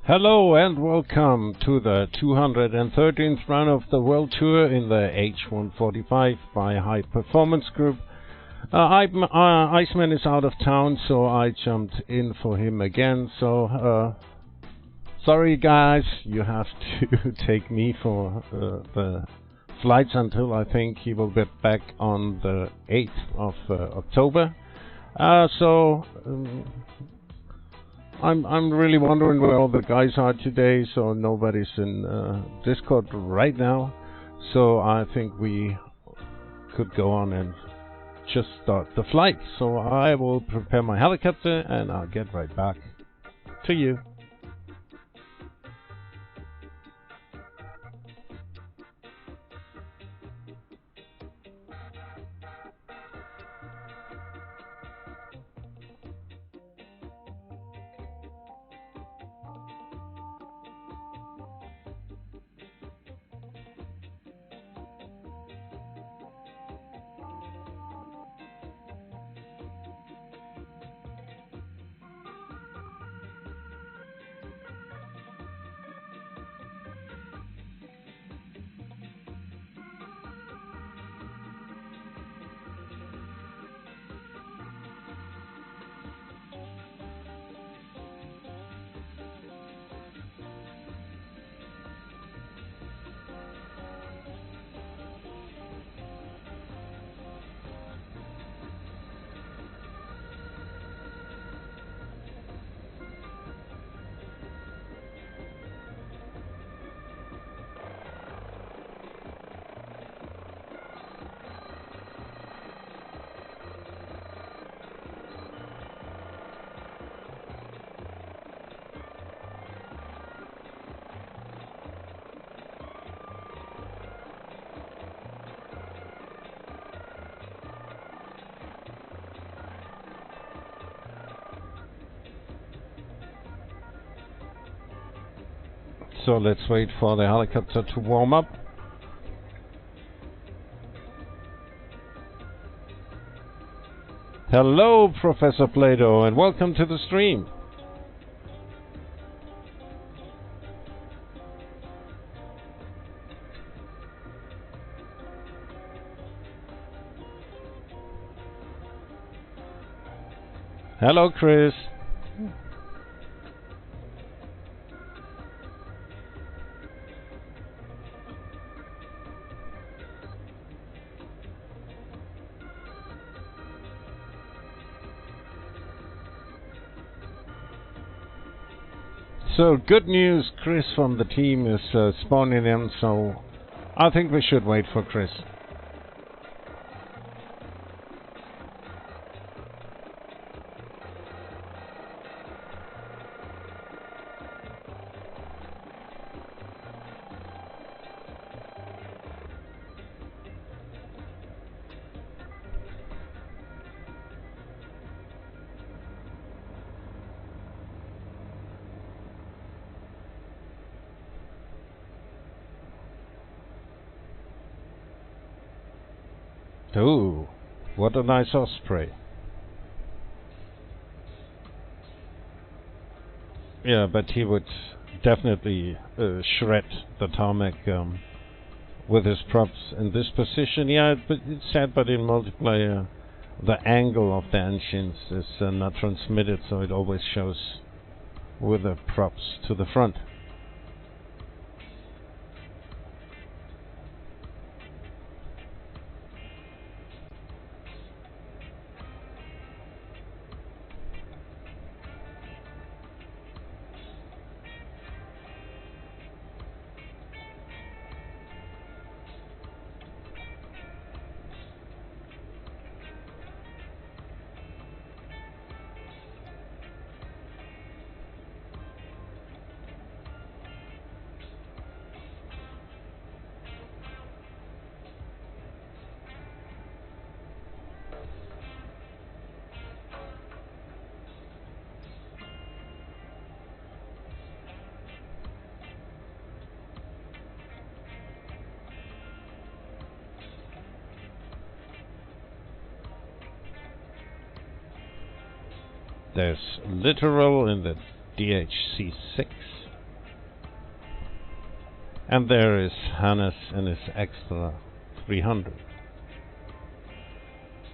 Hello and welcome to the 213th run of the World Tour in the H145 by High Performance Group. Iceman is out of town, so I jumped in for him again. So sorry guys, you have to take me for the flights until I think he will get back on the 8th of October. I'm really wondering where all the guys are today, so nobody's in Discord right now. So I think we could go on and just start the flight. So I will prepare my helicopter and I'll get right back to you. So let's wait for the helicopter to warm up. Hello, Professor Plato, and welcome to the stream. Hello, Chris. So good news, Chris from the team is spawning in, so I think we should wait for Chris. Oh, what a nice osprey. Yeah, but he would definitely shred the tarmac with his props in this position. Yeah, but it's sad, but in multiplayer the angle of the engines is not transmitted, so it always shows with the props to the front. There's Literal in the DHC6. And there is Hannes and his extra 300.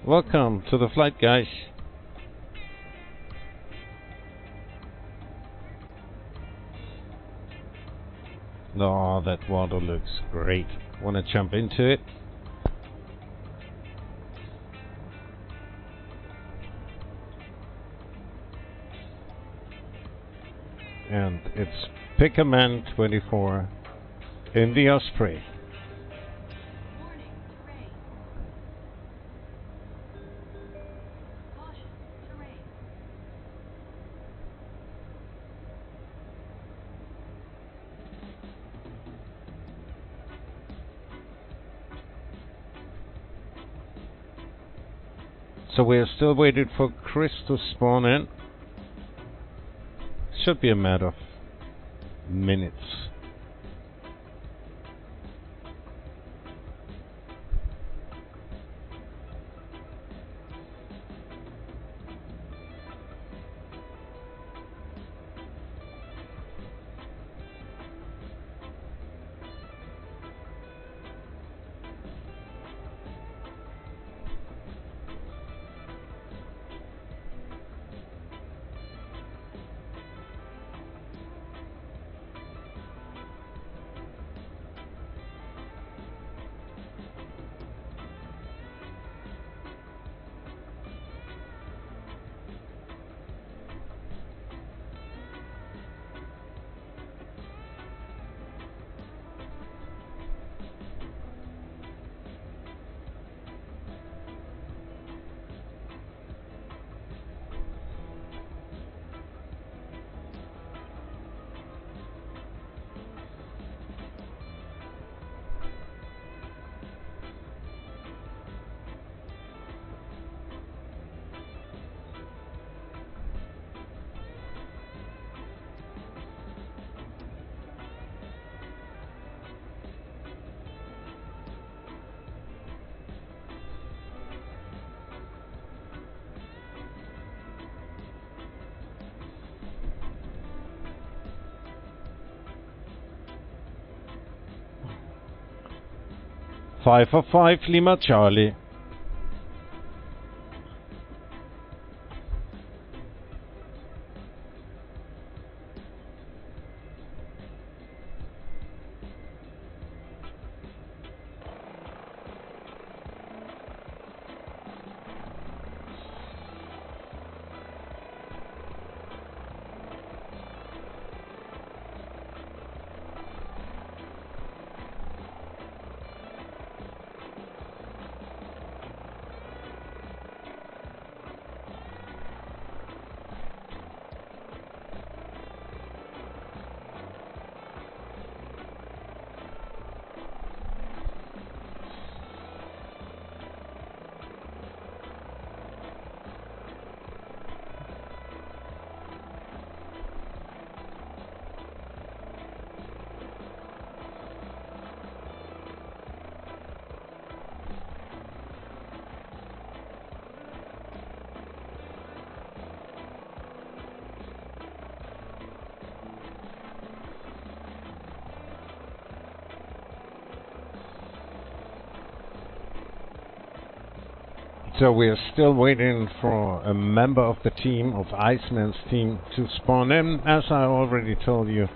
Welcome to the flight, guys. Oh, that water looks great. Wanna jump into it? And it's Pickerman 24 in the Osprey. So we're still waiting for Chris to spawn in. Should be a matter of minutes. Five for 5, Lima Charlie. So we're still waiting for a member of the team, of Iceman's team, to spawn in, as I already told you.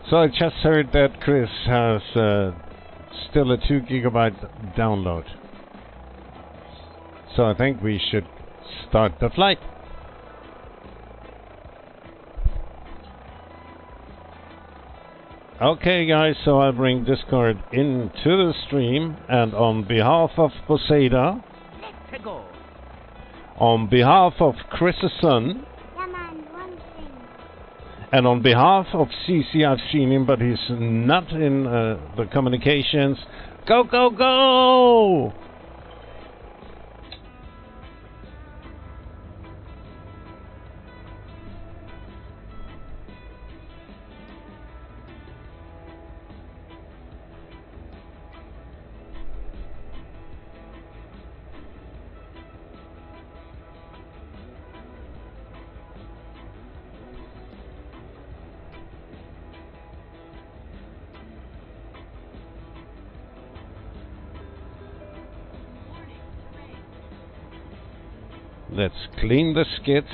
So I just heard that Chris has still a 2 GB download. So I think we should start the flight. Okay guys, so I bring Discord into the stream, and on behalf of Poseida, on behalf of Chris's son, And on behalf of CC, I've seen him, but he's not in the communications. Go, go, go! Let's clean the skids.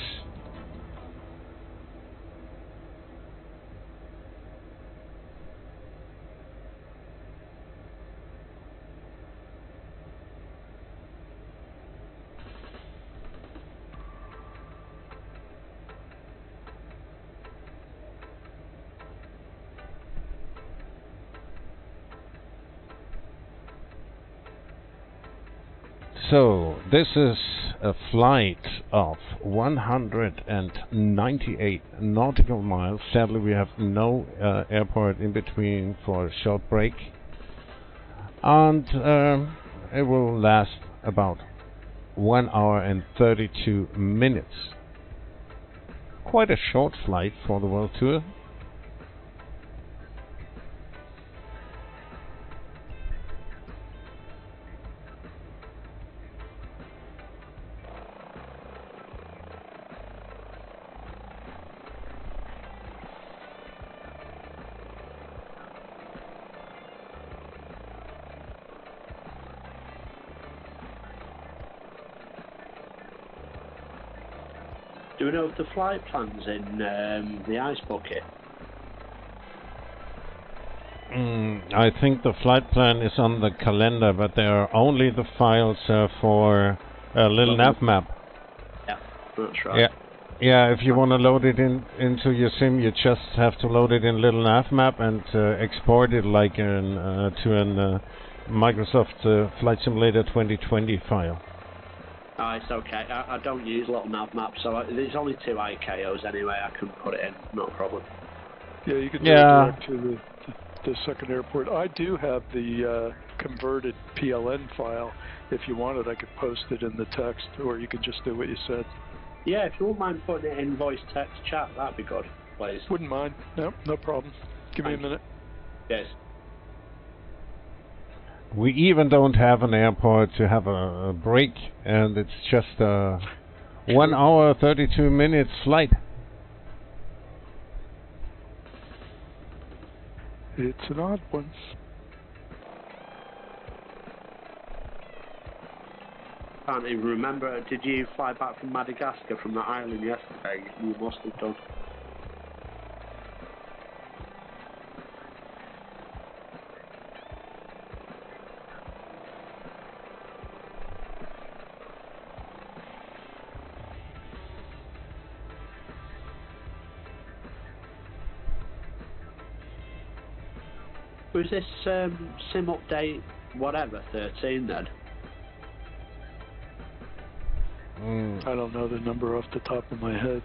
So, this is a flight of 198 nautical miles. Sadly, we have no airport in between for a short break. And it will last about 1 hour and 32 minutes. Quite a short flight for the World Tour. Do we know if the flight plan's in the ice bucket? I think the flight plan is on the calendar, but there are only the files for a little nav map. Yeah, that's right. Yeah, yeah. If you want to load it into your sim, you just have to load it in little nav map and export it like to an Microsoft Flight Simulator 2020 file. Oh, it's okay. I don't use little nav maps, so there's only 2 ICAOs anyway. I can put it in, no problem. Yeah, you can do it direct to the second airport. I do have the converted PLN file. If you wanted, I could post it in the text, or you could just do what you said. Yeah, if you wouldn't mind putting it in voice text chat, that'd be good, please. Wouldn't mind. No problem. Give me a minute. Yes. We even don't have an airport to have a break, and it's just a 1 hour 32 minutes flight. It's an odd one. Can't even remember. Did you fly back from Madagascar from that island yesterday? You must have done. Was this sim update whatever 13 then? I don't know the number off the top of my head.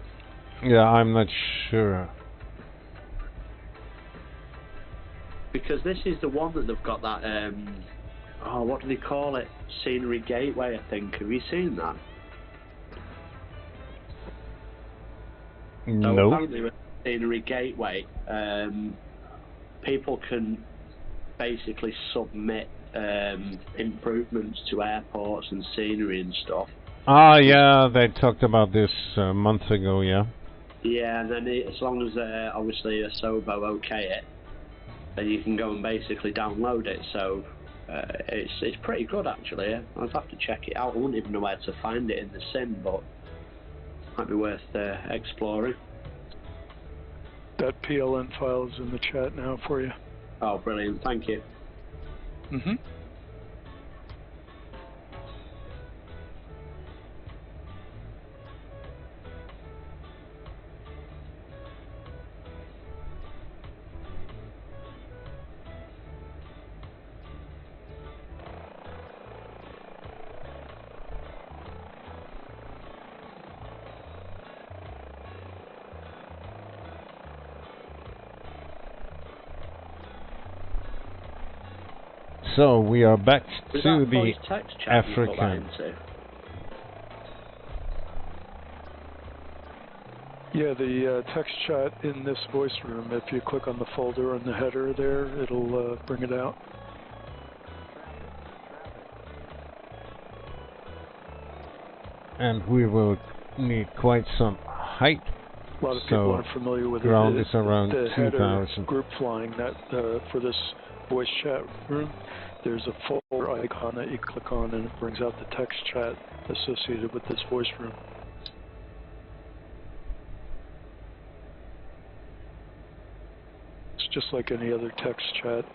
Yeah, I'm not sure. Because this is the one that they've got that, what do they call it? Scenery Gateway, I think. Have you seen that? No. So apparently with Scenery Gateway, people can basically submit improvements to airports and scenery and stuff. Ah, yeah, they talked about this a month ago, yeah. Yeah, and then as long as obviously a Sobo okay it, then you can go and basically download it. So it's pretty good actually. I'd have to check it out. I wouldn't even know where to find it in the sim, but might be worth exploring. That PLN file is in the chat now for you. Oh, brilliant! Thank you. Mm-hmm. so we are back Was to that the voice text chat you put that African. into? Yeah, the text chat in this voice room, if you click on the folder on the header there, it'll bring it out. And we will need quite some height. A lot of So people aren't familiar with ground it. is around The header 2,000. group flying that for this voice chat room, there's a folder icon that you click on and it brings out the text chat associated with this voice room. It's just like any other text chat.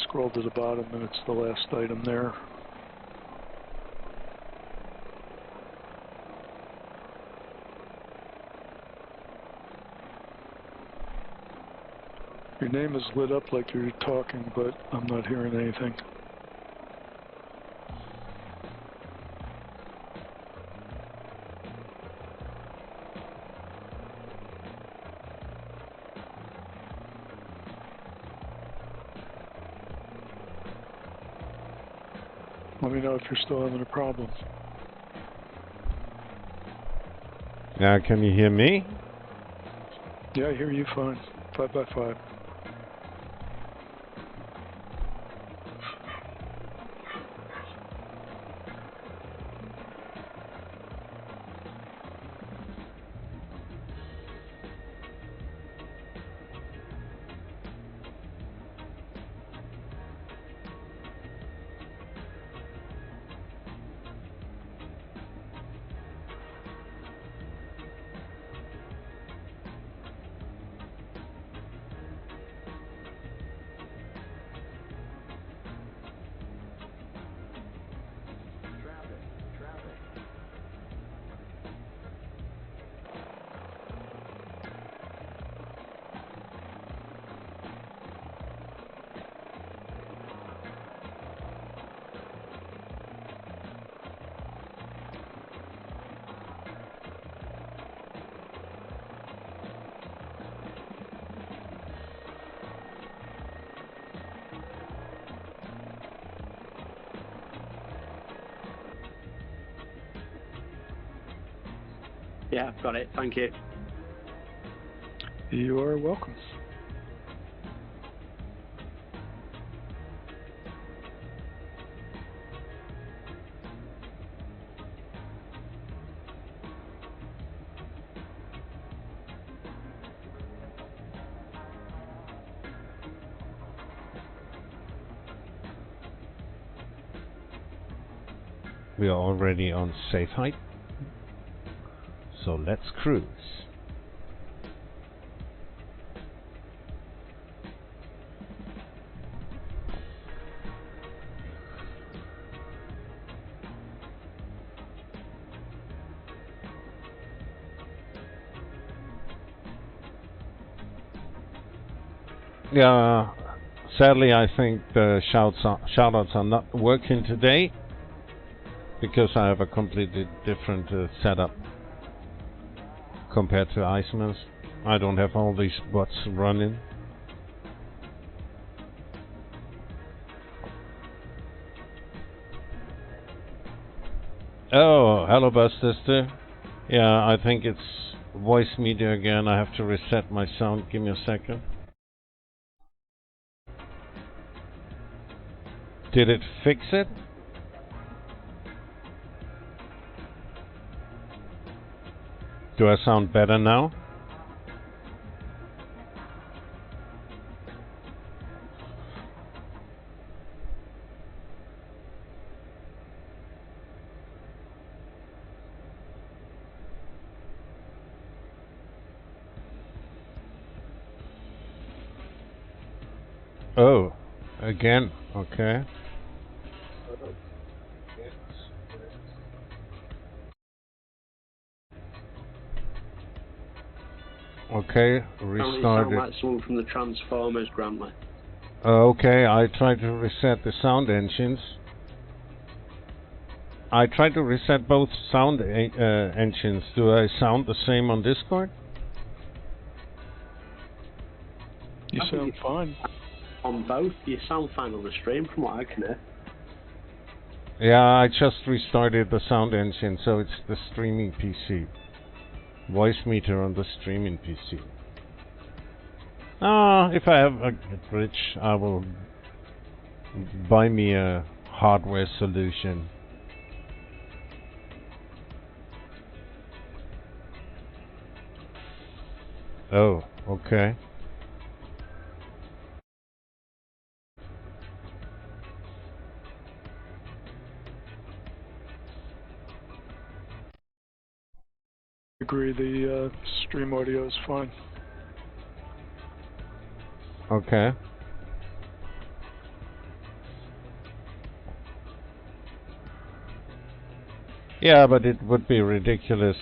Scroll to the bottom and it's the last item there. Your name is lit up like you're talking, but I'm not hearing anything. Let me know if you're still having a problem. Now, can you hear me? Yeah, I hear you fine. 5 by 5. Yeah, got it. Thank you. You are welcome. We are already on safe height. So let's cruise. Yeah, sadly I think the shoutouts are not working today because I have a completely different setup compared to Iceman's. I don't have all these bots running. Oh, hello Buster. Yeah, I think it's voice media again. I have to reset my sound. Give me a second. Did it fix it? Do I sound better now? Oh, again, okay. Okay, Apparently you restarted. sound like someone from the Transformers, Grantley. Okay, I tried to reset the sound engines. I tried to reset both sound engines. Do I sound the same on Discord? You sound fine. On both, you sound fine on the stream from what I can hear. Yeah, I just restarted the sound engine, so it's the streaming PC. Voice meter on the streaming PC. If I have a glitch, I will buy me a hardware solution. Oh, okay. I agree, the stream audio is fine. Okay. Yeah, but it would be ridiculous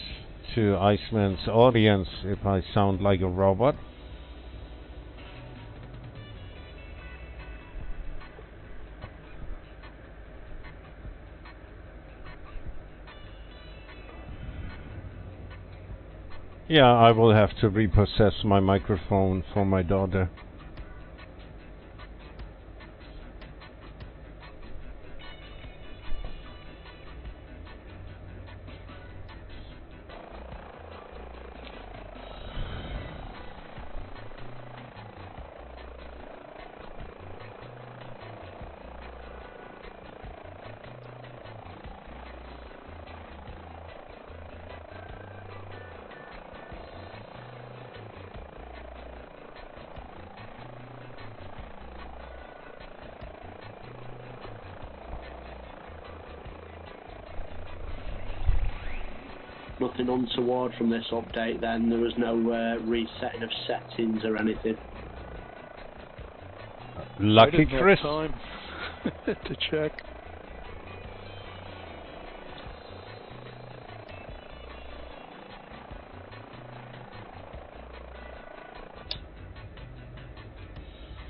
to Iceman's audience if I sound like a robot. Yeah, I will have to repossess my microphone for my daughter. Nothing untoward from this update then? There was no resetting of settings or anything? Lucky I didn't Chris. have time to check.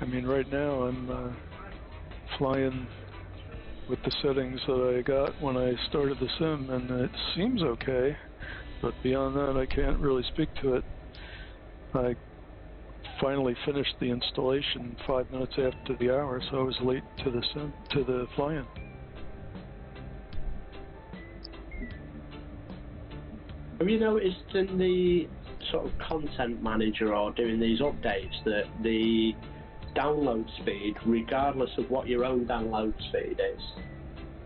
I mean, right now I'm flying with the settings that I got when I started the sim, and it seems okay, but beyond that I can't really speak to it. I finally finished the installation 5 minutes after the hour, so I was late to the fly-in. Have you noticed in the sort of content manager or doing these updates that the download speed, regardless of what your own download speed is,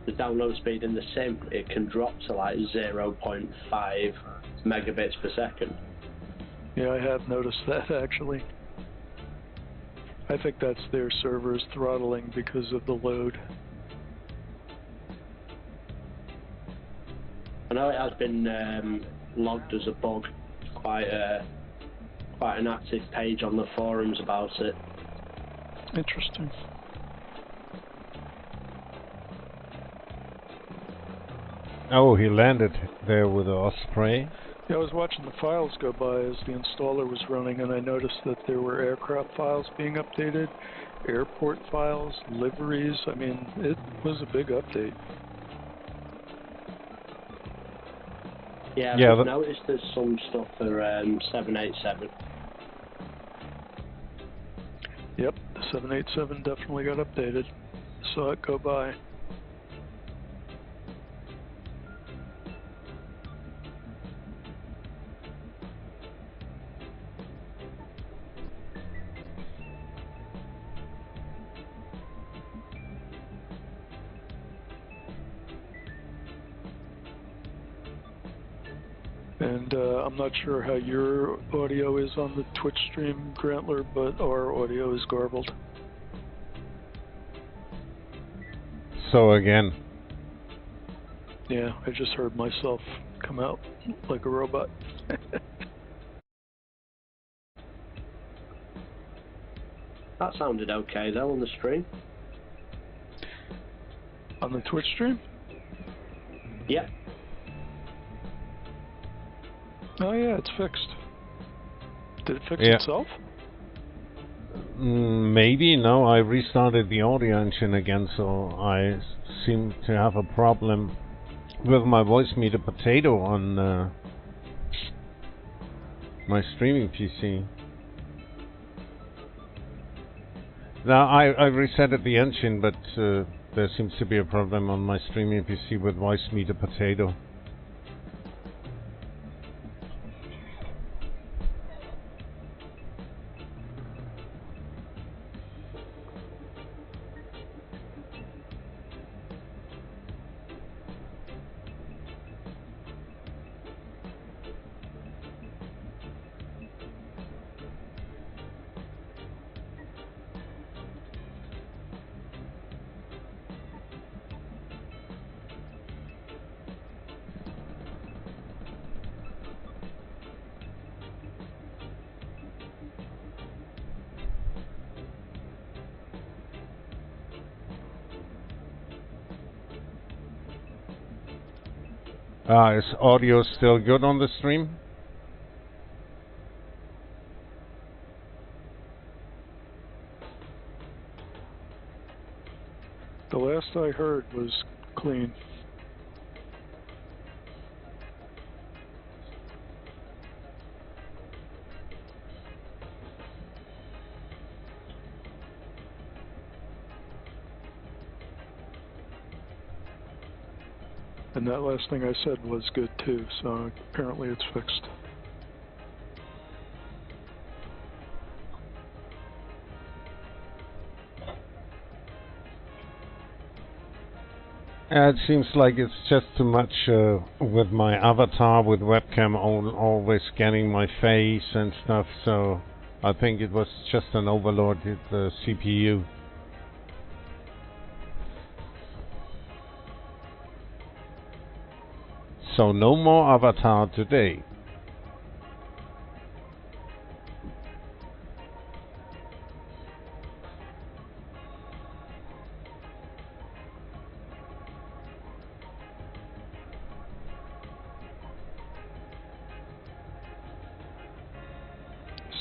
the download speed in the sim, it can drop to like 0.5 megabits per second? Yeah, I have noticed that actually. I think that's their servers throttling because of the load. I know it has been logged as a bug. Quite an active page on the forums about it. Interesting. Oh, he landed there with the Osprey. Yeah, I was watching the files go by as the installer was running, and I noticed that there were aircraft files being updated, airport files, liveries. I mean, it was a big update. Yeah, I've noticed there's some stuff for 787. Yep, the 787 definitely got updated. Saw it go by. And I'm not sure how your audio is on the Twitch stream, Grantler, but our audio is garbled. So again. Yeah, I just heard myself come out like a robot. That sounded okay though on the stream. On the Twitch stream? Yep. Oh yeah, it's fixed. Did it fix itself? Maybe, no, I restarted the audio engine again, so I seem to have a problem with my voice meter potato on my streaming PC. Now I resetted the engine, but there seems to be a problem on my streaming PC with voice meter potato. Is audio still good on the stream? The last I heard was clean. And that last thing I said was good too, so apparently it's fixed. It seems like it's just too much with my avatar with webcam always scanning my face and stuff, so I think it was just an overloaded CPU. So no more avatar today.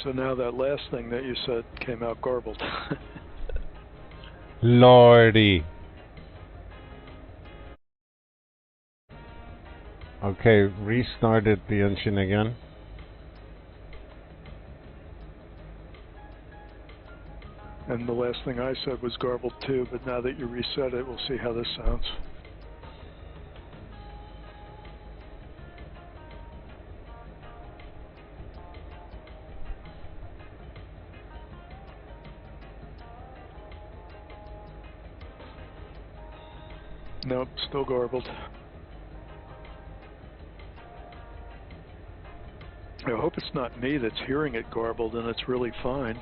So now that last thing that you said came out garbled. Lordy. Okay, restarted the engine again. And the last thing I said was garbled too, but now that you reset it, we'll see how this sounds. Nope, still garbled. I hope it's not me that's hearing it garbled and it's really fine.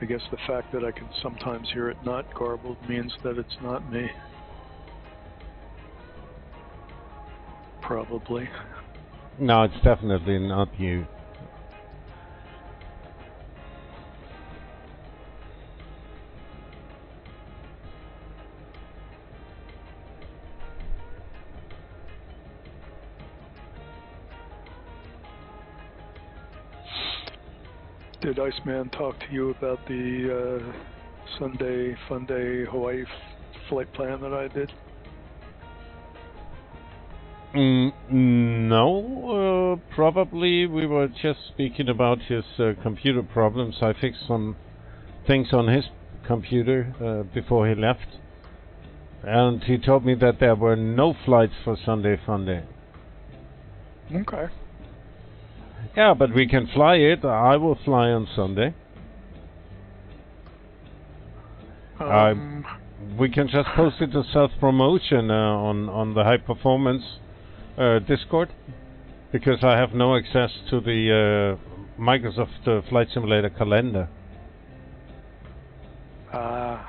I guess the fact that I can sometimes hear it not garbled means that it's not me. Probably. No, it's definitely not you. Did Iceman talk to you about the Sunday Fun Day Hawaii flight plan that I did? No, probably we were just speaking about his computer problems. I fixed some things on his computer before he left, and he told me that there were no flights for Sunday Fun Day. Okay. Yeah, but we can fly it. I will fly on Sunday. We can just post it as self-promotion on the High Performance Discord, because I have no access to the Microsoft Flight Simulator calendar. Yeah,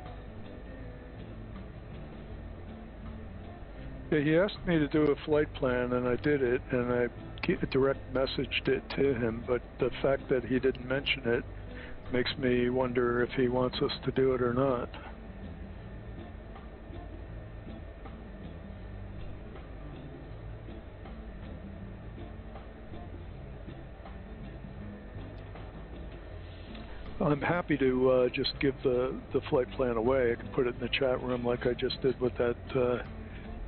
he asked me to do a flight plan, and I did it, and I direct messaged it to him, but the fact that he didn't mention it makes me wonder if he wants us to do it or not. I'm happy to just give the flight plan away. I can put it in the chat room like I just did with that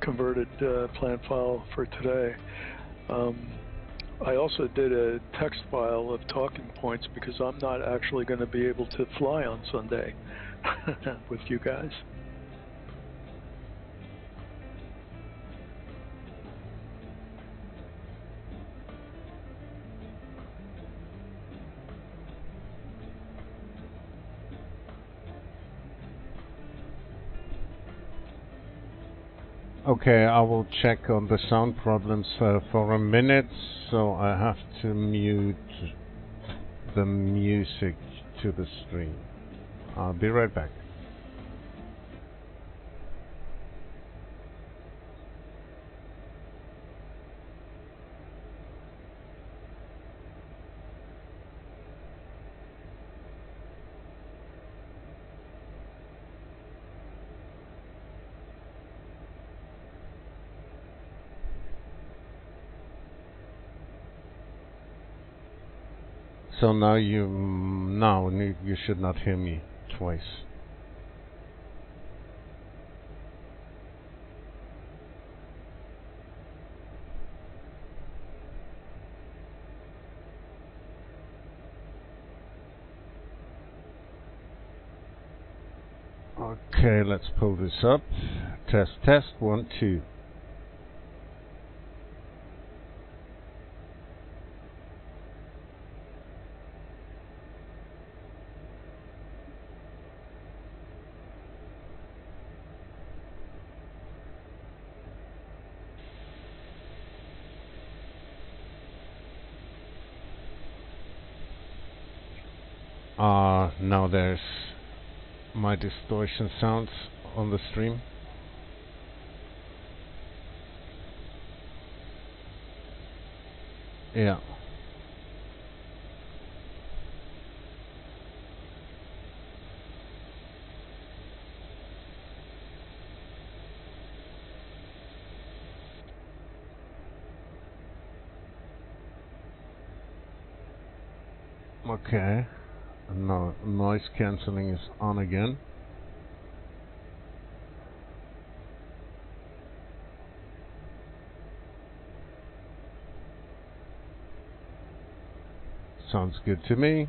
converted plan file for today. I also did a text file of talking points because I'm not actually going to be able to fly on Sunday with you guys. Okay, I will check on the sound problems for a minute, so I have to mute the music to the stream. I'll be right back. So now you should not hear me twice. Okay, let's pull this up. Test, test, 1, 2. Now there's my distortion sounds on the stream. Yeah. Okay. No, noise cancelling is on again. Sounds good to me.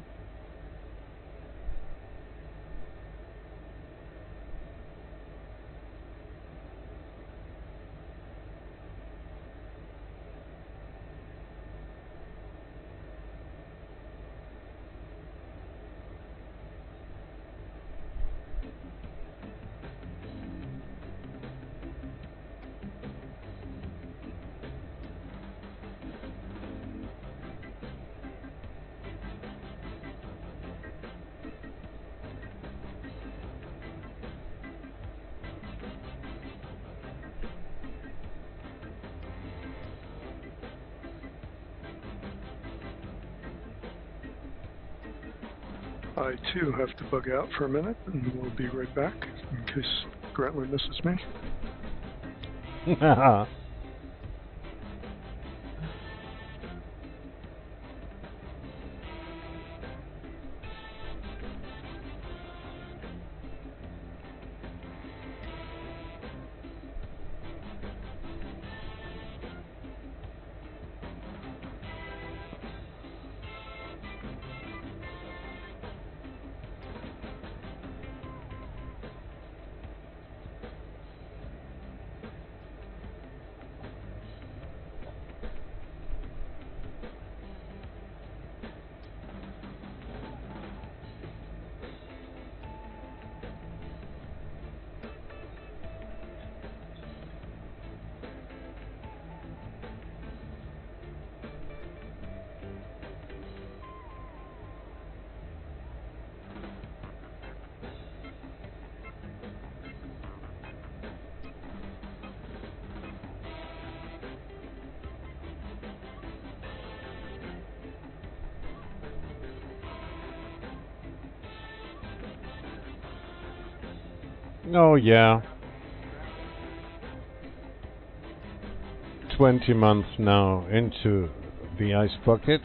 I too have to bug out for a minute, and we'll be right back in case Grantler misses me. Oh yeah. 20 months now into the ice bucket.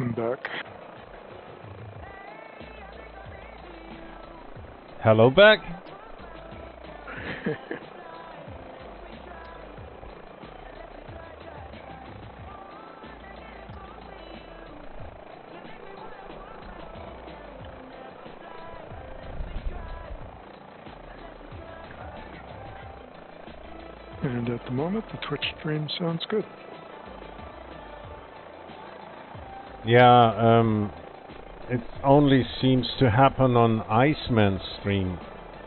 I'm back. Hello back. And at the moment, the Twitch stream sounds good. Yeah, it only seems to happen on Iceman's stream,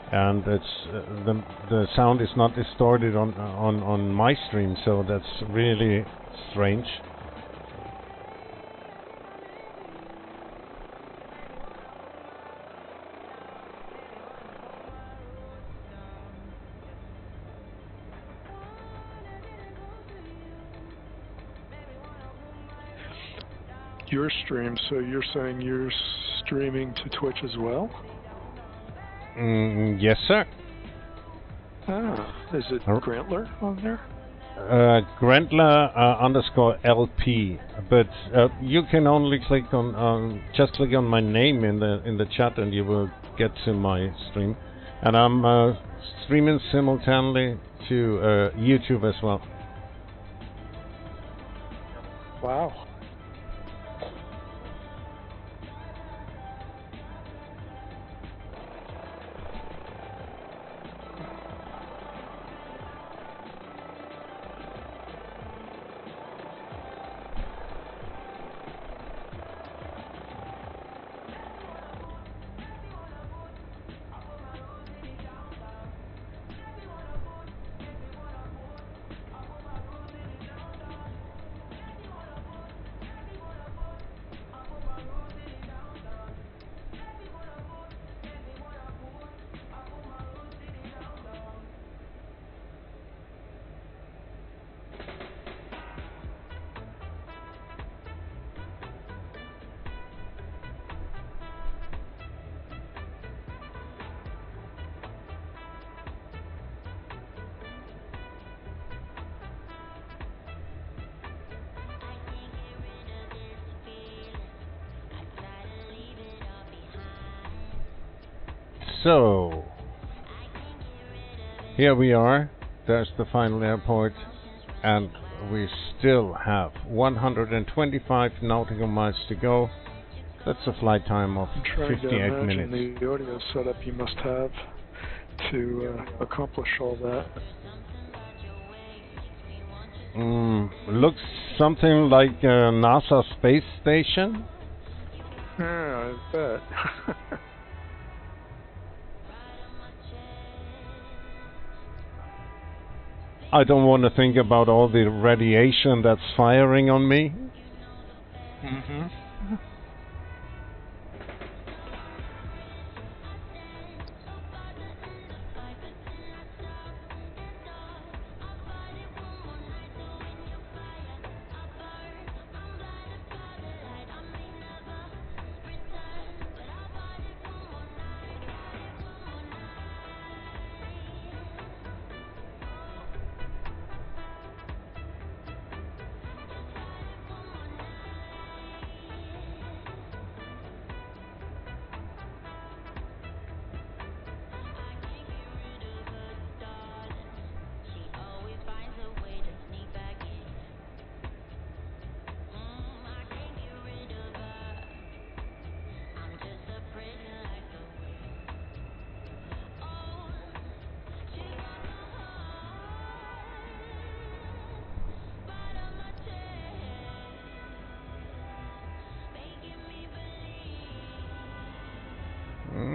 and it's the sound is not distorted on my stream, so that's really strange. Your stream, so you're saying you're streaming to Twitch as well? Yes, sir. Ah, is it Grantler on there? Grantler underscore LP, but you can only click on just click on my name in the chat, and you will get to my stream. And I'm streaming simultaneously to YouTube as well. Wow. So, here we are. There's the final airport, and we still have 125 nautical miles to go. That's a flight time of 58 to imagine minutes. The audio setup you must have to accomplish all that. Looks something like a NASA space station. Yeah, I bet. I don't want to think about all the radiation that's firing on me. Mm-hmm.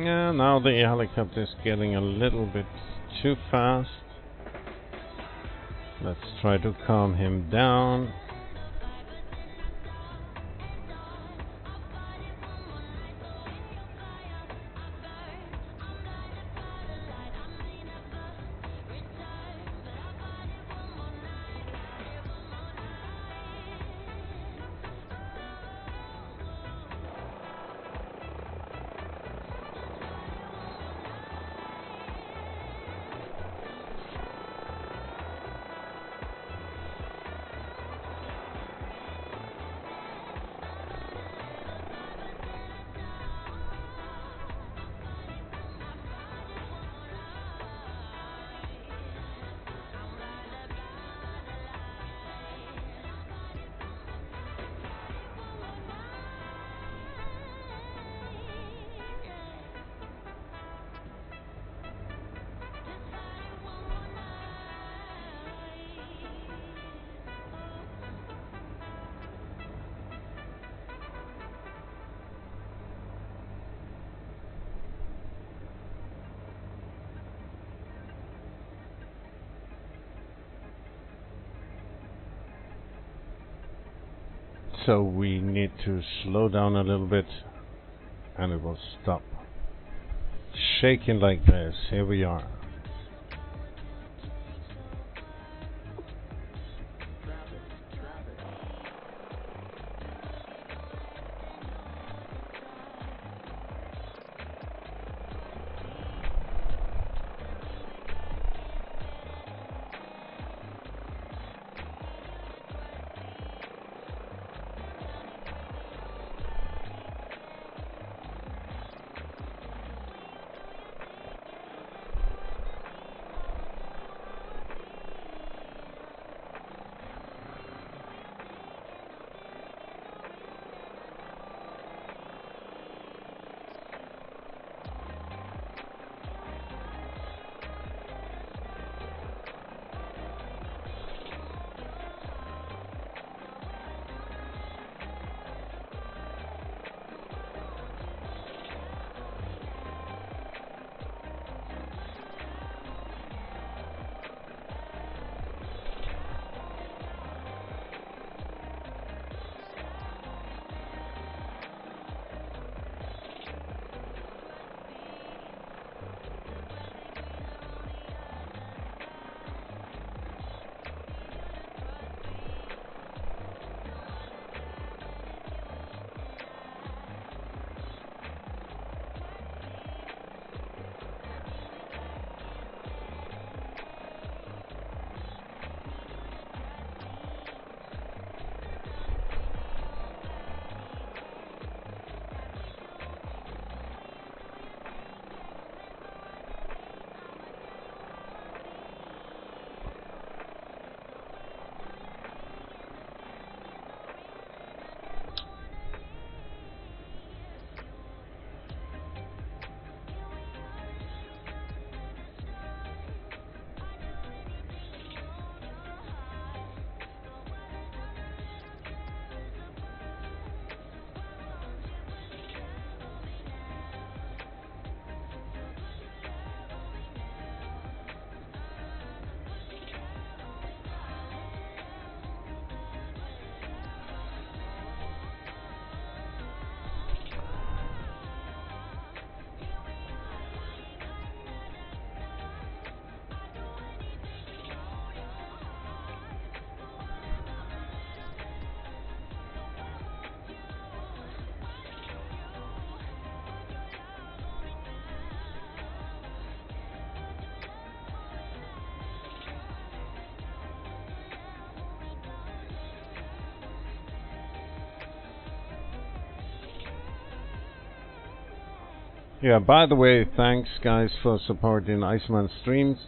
Yeah, now the helicopter is getting a little bit too fast. Let's try to calm him down. So we need to slow down a little bit, and it will stop shaking like this. Here we are. Yeah, by the way, thanks guys for supporting Iceman's streams.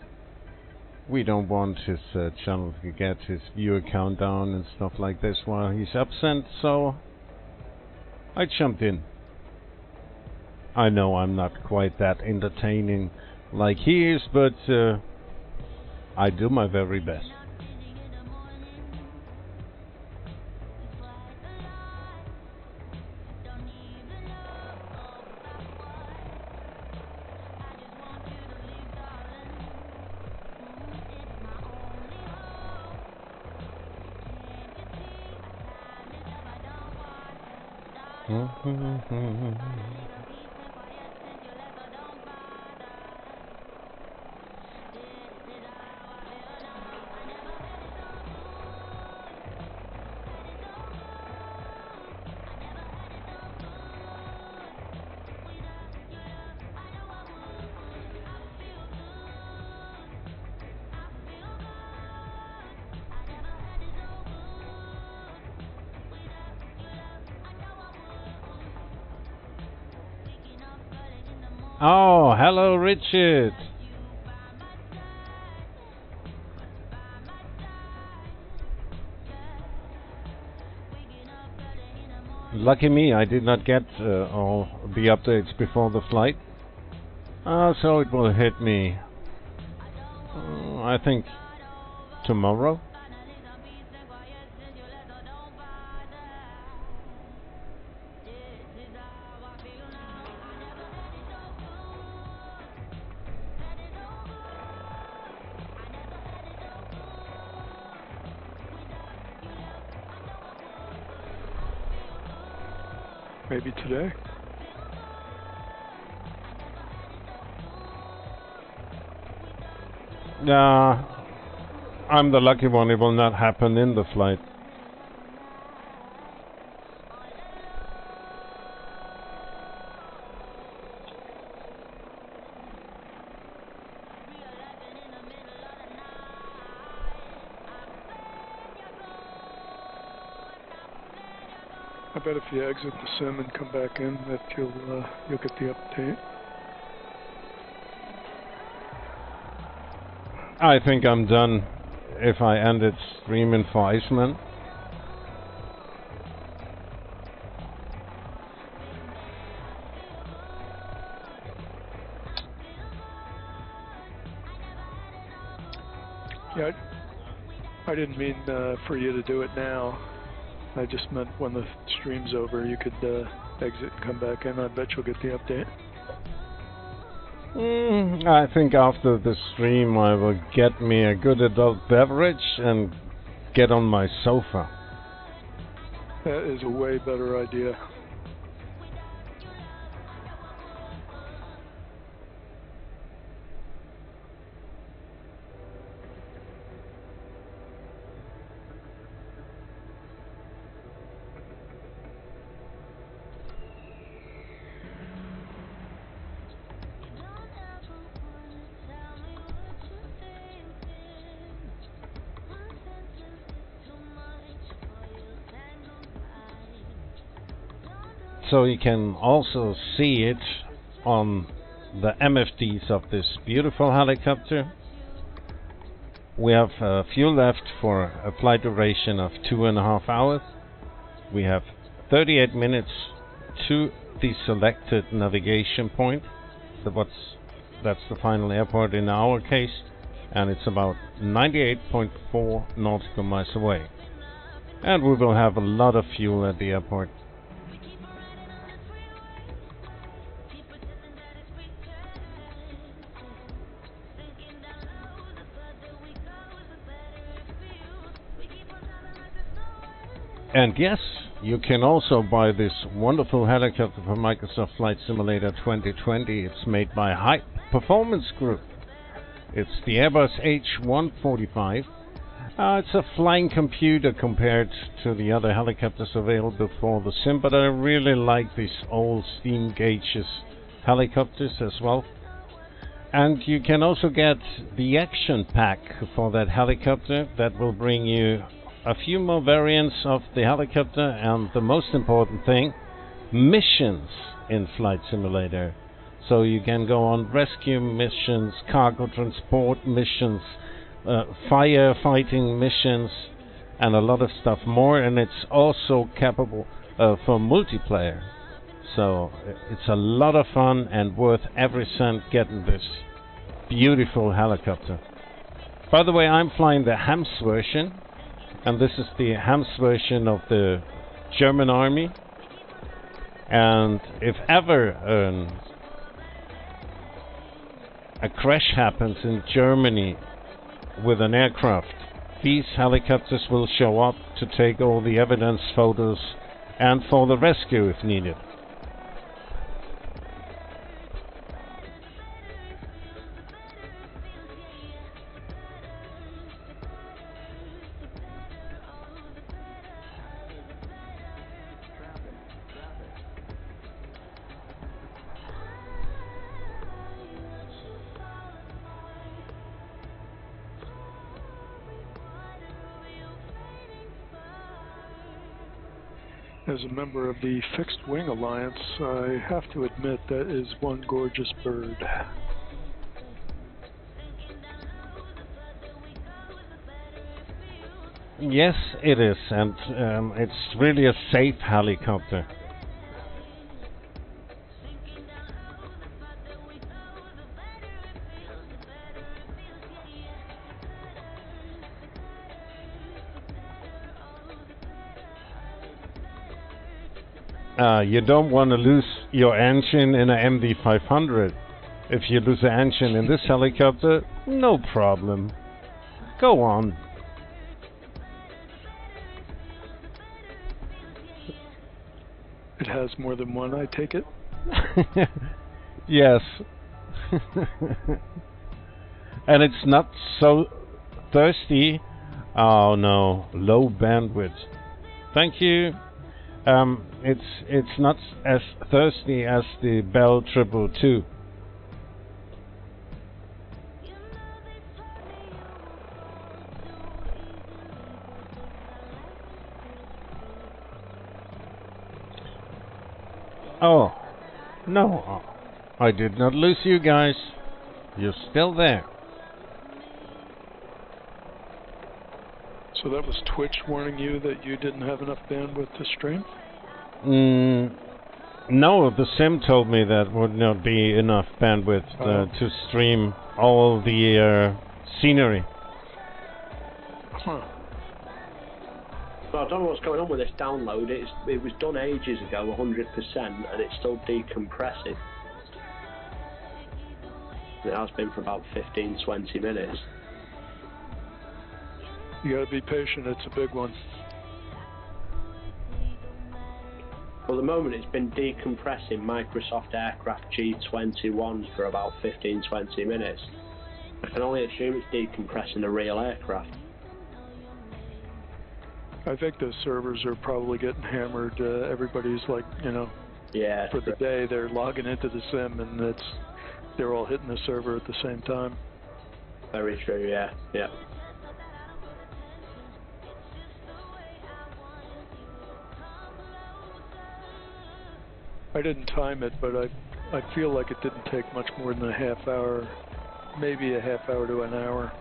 We don't want his channel to get his viewer count down and stuff like this while he's absent, so I jumped in. I know I'm not quite that entertaining like he is, but I do my very best. Oh, hello Richard. Lucky me, I did not get all the updates before the flight. So it will hit me, I think, tomorrow. Maybe today. I'm the lucky one. It will not happen in the flight. I bet if you exit the sim and come back in, that you'll get the update. I think I'm done if I ended streaming for Iceman. Yeah, I didn't mean for you to do it now. I just meant when the stream's over, you could exit and come back in. I bet you'll get the update. I think after the stream I will get me a good adult beverage and get on my sofa. That is a way better idea. So you can also see it on the MFDs of this beautiful helicopter. We have fuel left for a flight duration of 2.5 hours. We have 38 minutes to the selected navigation point. That's the final airport in our case, and it's about 98.4 nautical miles away. And we will have a lot of fuel at the airport. And yes, you can also buy this wonderful helicopter from Microsoft Flight Simulator 2020. It's made by High Performance Group. It's the Airbus H145. It's a flying computer compared to the other helicopters available for the sim, but I really like these old steam gauges helicopters as well. And you can also get the action pack for that helicopter that will bring you a few more variants of the helicopter, and the most important thing, missions in Flight Simulator. So you can go on rescue missions, cargo transport missions, firefighting missions, and a lot of stuff more, and it's also capable for multiplayer. So it's a lot of fun and worth every cent getting this beautiful helicopter. By the way, I'm flying the Hams version, and this is the Hams version of the German army. And if ever a crash happens in Germany with an aircraft, these helicopters will show up to take all the evidence photos and for the rescue if needed. As a member of the Fixed Wing Alliance, I have to admit that is one gorgeous bird. Yes, it is, and it's really a safe helicopter. You don't want to lose your engine in a MD-500. If you lose the engine in this helicopter, no problem. Go on. It has more than one, I take it? Yes. And it's not so thirsty. Oh no, low bandwidth. Thank you. It's not as thirsty as the Bell 222. Oh, no, I did not lose you guys. You're still there. So that was Twitch warning you that you didn't have enough bandwidth to stream? No, the sim told me that would not be enough bandwidth to stream all the scenery. Huh. Well, I don't know what's going on with this download. It was done ages ago, 100%, and it's still decompressing. It has been for about 15-20 minutes. You gotta be patient, it's a big one. For the moment, it's been decompressing Microsoft Aircraft G21s for about 15-20 minutes. I can only assume it's decompressing a real aircraft. I think those servers are probably getting hammered. Everybody's like, you know, Yeah. for the day they're logging into the sim and they're all hitting the server at the same time. Very true, yeah. Yeah. I didn't time it, but I feel like it didn't take much more than a half hour, maybe a half hour to an hour.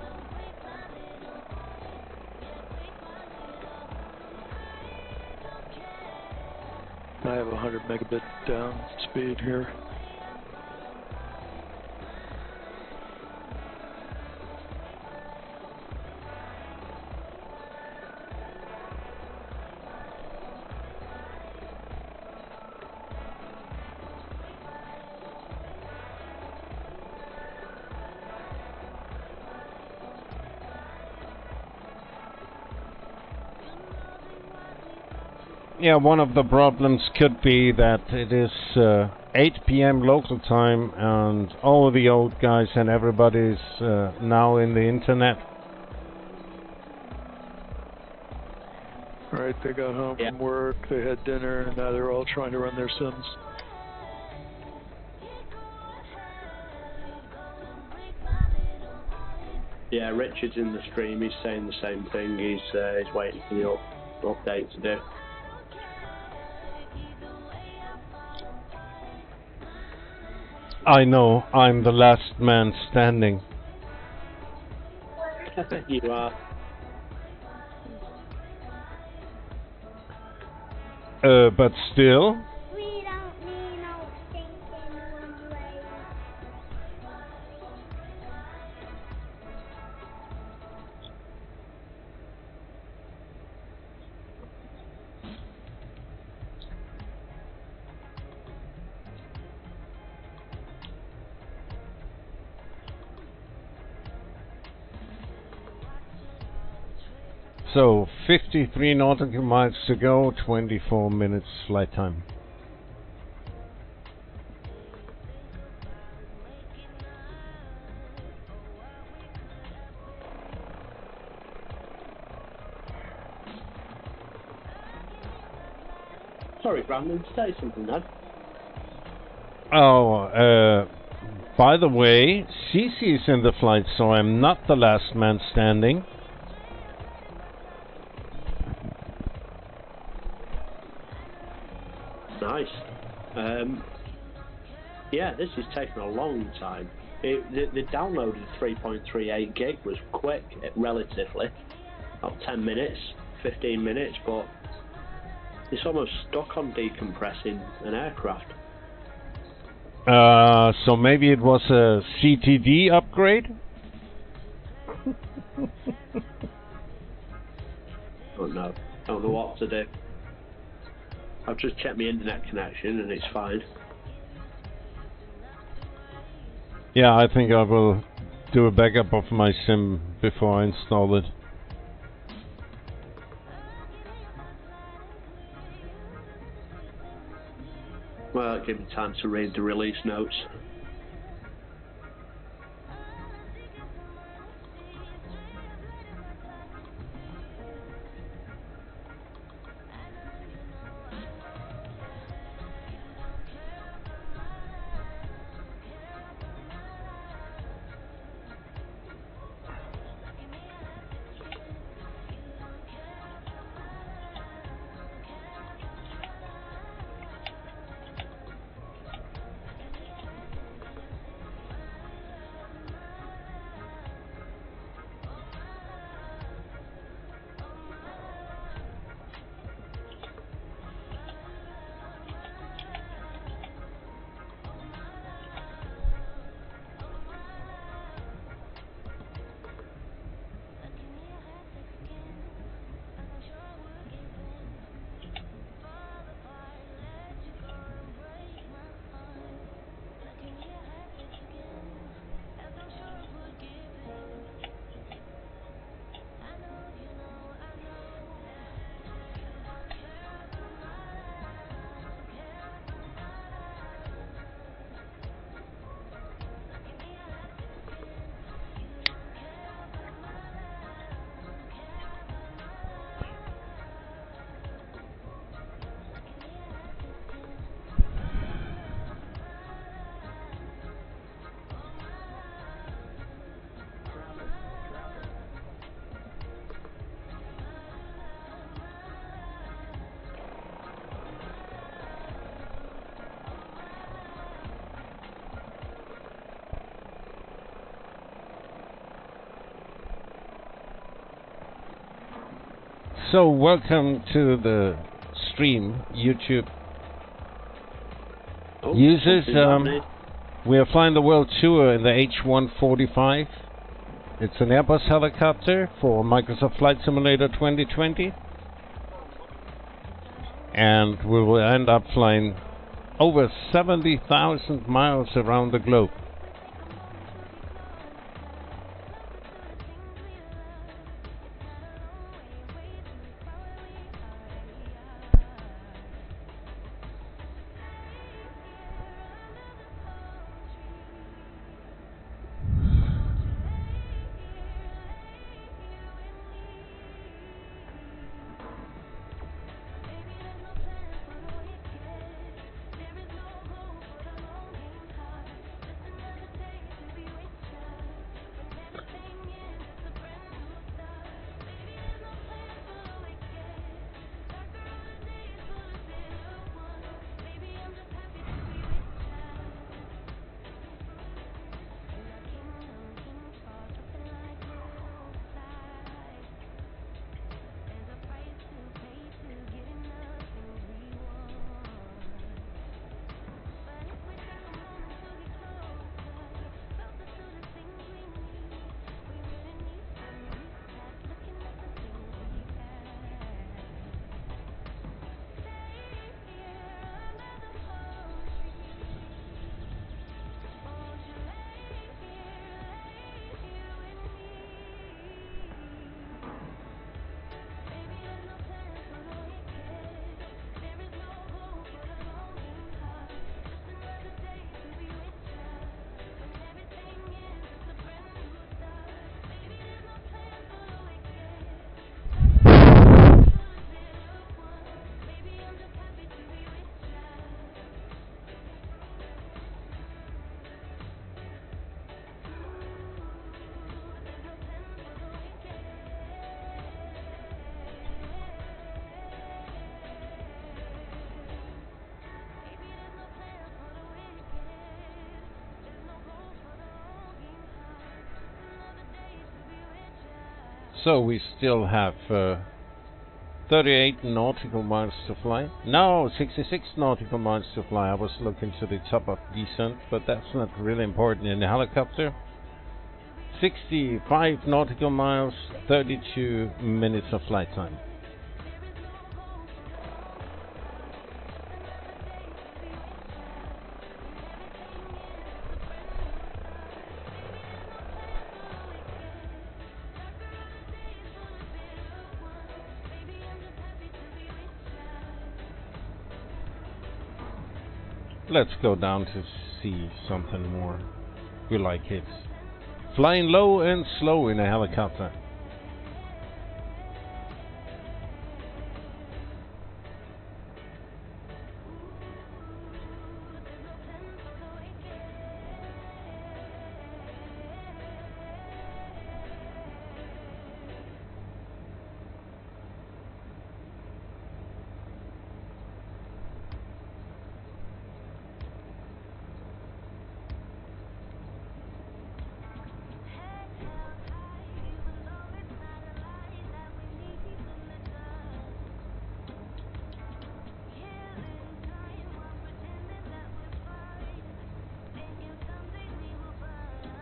I have 100 megabit down speed here. Yeah, one of the problems could be that it is 8 p.m. local time and all the old guys and everybody's now in the internet. Right, they got home from work, they had dinner, and now they're all trying to run their sims. Yeah, Richard's in the stream, he's saying the same thing, he's waiting for the update to do. I know, I'm the last man standing. You are. But still, We don't need no stinking runway. so 53 nautical miles to go, 24 minutes flight time. Sorry, Brandon, say something then. Oh, by the way, Cece is in the flight, so I'm not the last man standing. Nice. Yeah, this is taking a long time. The download of 3.38 gig was quick, relatively. About 10 minutes, 15 minutes, but it's almost stuck on decompressing an aircraft. So maybe it was a CTD upgrade? Don't know what to do. I've just checked my internet connection and it's fine. Yeah, I think I will do a backup of my sim before I install it. I'll give him time to read the release notes. So welcome to the stream, YouTube users. We are flying the world tour in the H145. It's an Airbus helicopter for Microsoft Flight Simulator 2020. And we will end up flying over 70,000 miles around the globe. So we still have 38 nautical miles to fly. No, 66 nautical miles to fly. I was looking to the top of descent, but that's not really important in the helicopter. 65 nautical miles, 32 minutes of flight time. let's go down to see something more. We like it. Flying low and slow in a helicopter.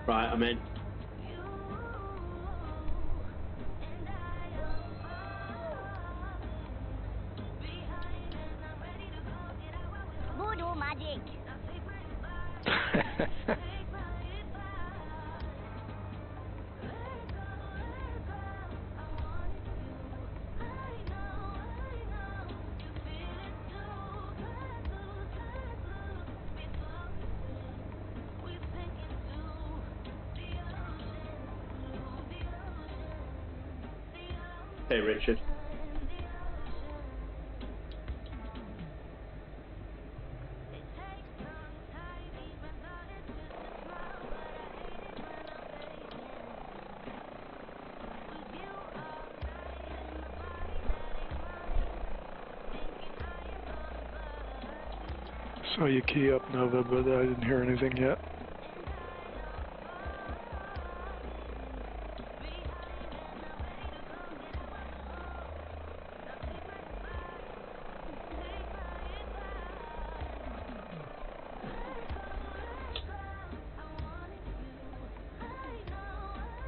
Right, I'm in. Voodoo magic. Hey, Richard. Saw you key up, Nova, but I didn't hear anything yet.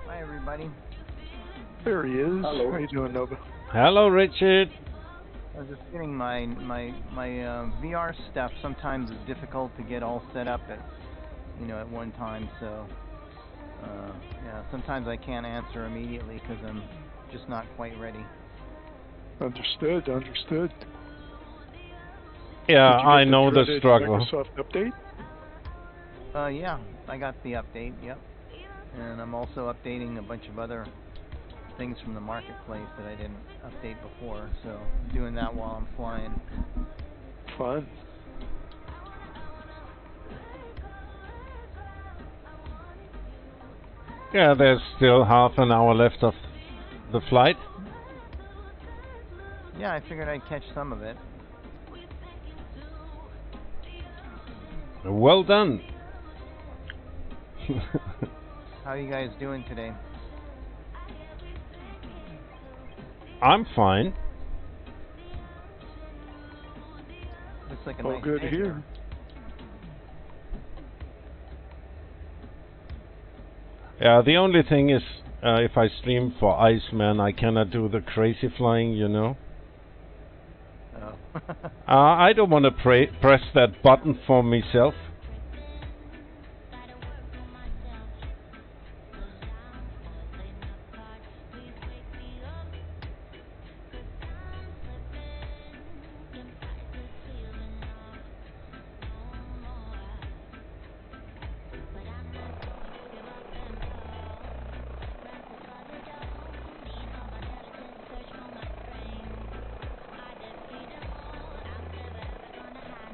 Hi, everybody. There he is. Hello. How you doing, Nova? Hello, Richard. I was just getting my VR stuff. Sometimes it's difficult to get all set up at one time. So yeah, sometimes I can't answer immediately because I'm just not quite ready. Understood. Understood. Yeah, Did you I get know the dreaded struggle. Microsoft update? Yeah, I got the update. Yep, and I'm also updating a bunch of other things from the marketplace that I didn't update before. So I'm doing that while I'm flying. Fun. Yeah, there's still half an hour left of the flight. Yeah, I figured I'd catch some of it. Well done. How are you guys doing today? I'm fine. Looks like a All nice good day here. Yeah, the only thing is, if I stream for Iceman, I cannot do the crazy flying, you know. Oh. I don't want to press that button for myself.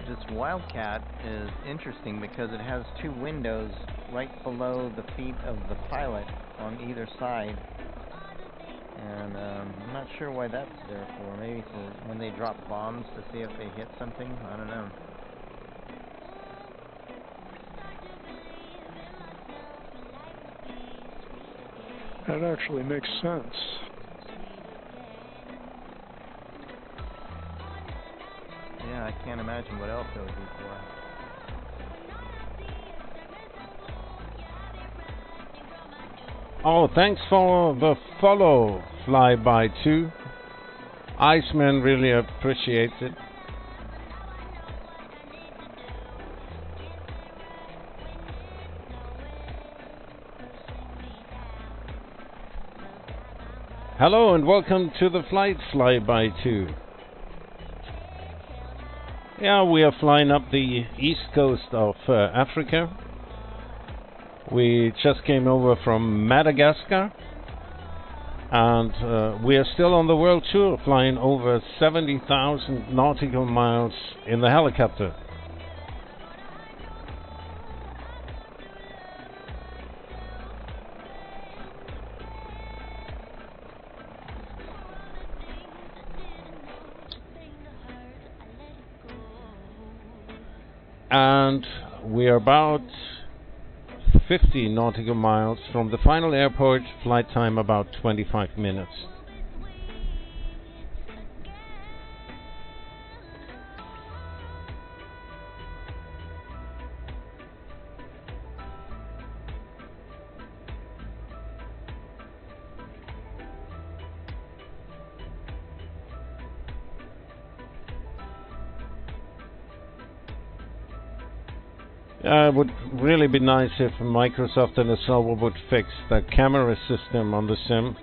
This Wildcat is interesting because it has two windows right below the feet of the pilot on either side, and I'm not sure why that's there for. Maybe to, when they drop bombs, to see if they hit something. I don't know. That actually makes sense. Yeah, I can't imagine what else it would be for. Oh, thanks for the follow, Flyby2. Iceman really appreciates it. Hello and welcome to the flight, Flyby2. Yeah, we are flying up the east coast of Africa. We just came over from Madagascar, and we are still on the world tour, flying over 70,000 nautical miles in the helicopter. And we are about 50 nautical miles from the final airport, flight time about 25 minutes. It would really be nice if Microsoft and Asobo would fix the camera system on the sim.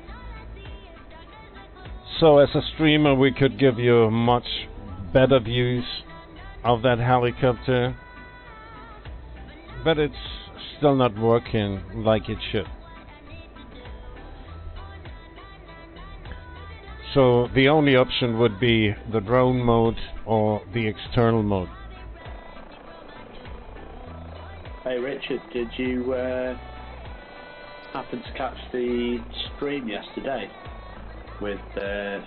So as a streamer we could give you much better views of that helicopter. But it's still not working like it should. So the only option would be the drone mode or the external mode. Hey Richard, did you happen to catch the stream yesterday with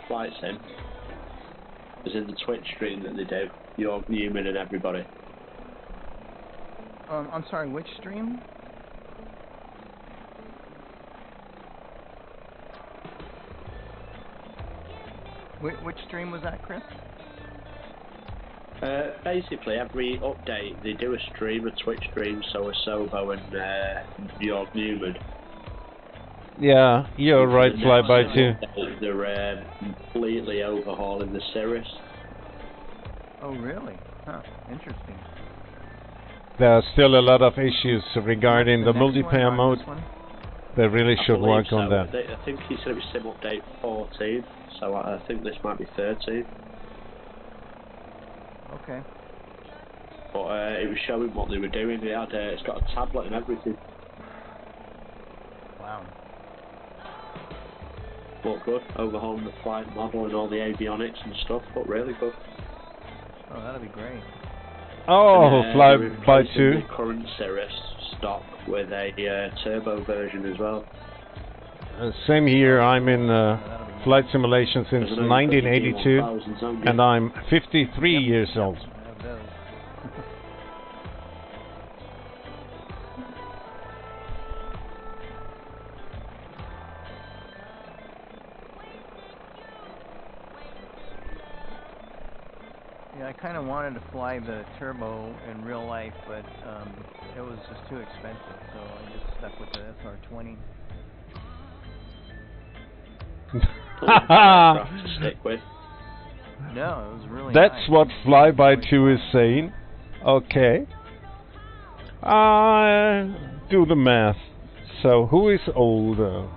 Flight Sim? It was in the Twitch stream that they do, Jorg Newman and everybody. I'm sorry, which stream? Which stream was that, Chris? Basically, every update they do a stream, a Twitch stream, so Asobo and Jorg Newman. Yeah, you're right, Flyby too. They're completely overhauling the Cirrus. Oh, really? Huh, interesting. There are still a lot of issues regarding the multiplayer mode. They really should work on that. I think he said it was Sim Update 14, so I think this might be 13. Okay. But it was showing what they were doing. It had, it's got a tablet and everything. Wow. But good. Overhauling the flight model and all the avionics and stuff, but really good. Oh, that'd be great. Oh, Flyby too. The current Cirrus stock with a turbo version as well. Same here. I'm in flight simulation since 1982, and I'm 53 years old. Yeah, I kind of wanted to fly the turbo in real life, but it was just too expensive, so I just stuck with the SR-20. To stick with. No, it was really That's nice. what Flyby 2 is saying. Okay. Do the math. So who is older?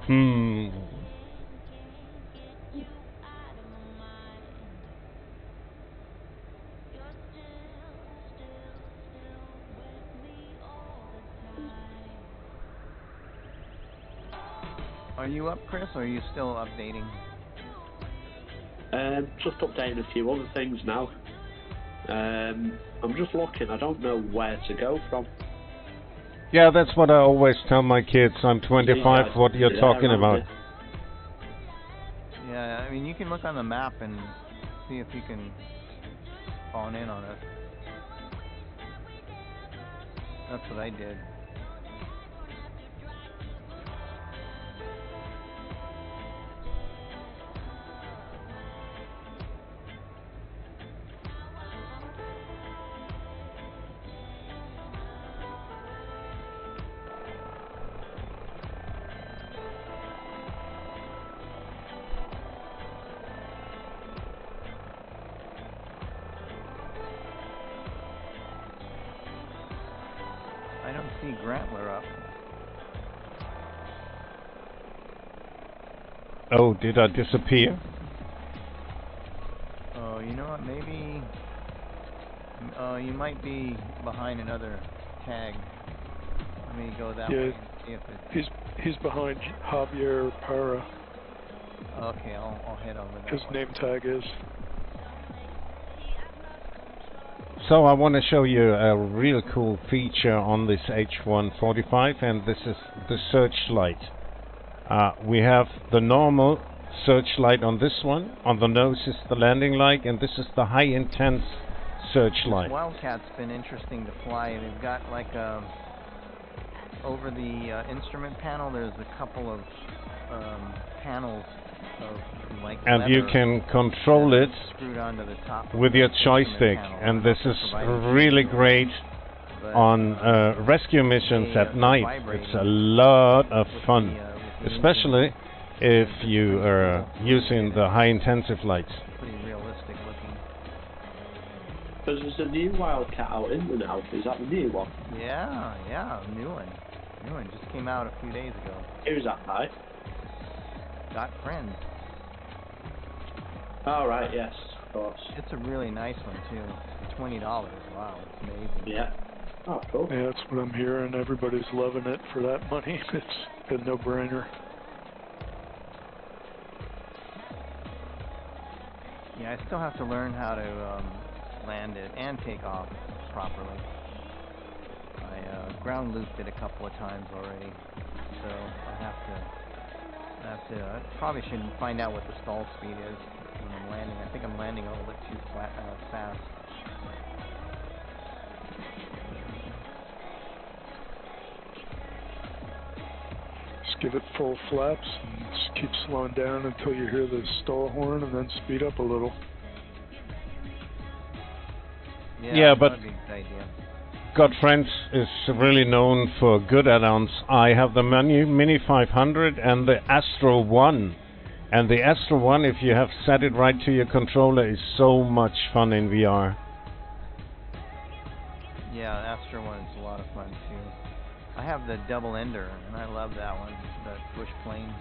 Are you up, Chris, or are you still updating? Just updating a few other things now. I'm just looking, I don't know where to go from. Yeah, that's what I always tell my kids. I'm 25, what you're talking about. Yeah, I mean, you can look on the map and see if you can spawn in on it. That's what I did. I don't see Grantler up. Oh, did I disappear? Oh, you know what, maybe You might be behind another tag. Let me go that Yeah, way and see if it... he's behind Javier Parra. Okay, I'll head over that His way. name tag is. So I want to show you a real cool feature on this H145, and this is the searchlight. We have the normal searchlight on this one. On the nose is the landing light, and this is the high intense searchlight. This Wildcat's been interesting to fly. They've got like over the instrument panel, there's a couple of panels of like and you can control it screwed onto the top with your joystick, and this is really great on rescue missions at night. It's a lot of fun, especially if you are using the high intensive lights. Pretty realistic looking. There's a new Wildcat out in the now. Is that the new one? Yeah, new one. New one just came out a few days ago. Who's that by? Got friends. Oh, right, yes, of course. It's a really nice one too. $20. Wow, it's amazing. Yeah. Oh, cool. Yeah, that's what I'm hearing. Everybody's loving it for that money. It's a no-brainer. Yeah, I still have to learn how to land it and take off properly. I ground looped it a couple of times already, so I probably should find out what the stall speed is when I'm landing. I think I'm landing a little bit too fast. Just give it full flaps and just keep slowing down until you hear the stall horn, and then speed up a little. Yeah, but that'd be a good idea. Godfriends is really known for good add-ons. I have the Mini 500 and the Astro 1. And the Astro 1, if you have set it right to your controller, is so much fun in VR. Yeah, the Astro 1 is a lot of fun too. I have the double ender, and I love that one, the push plane.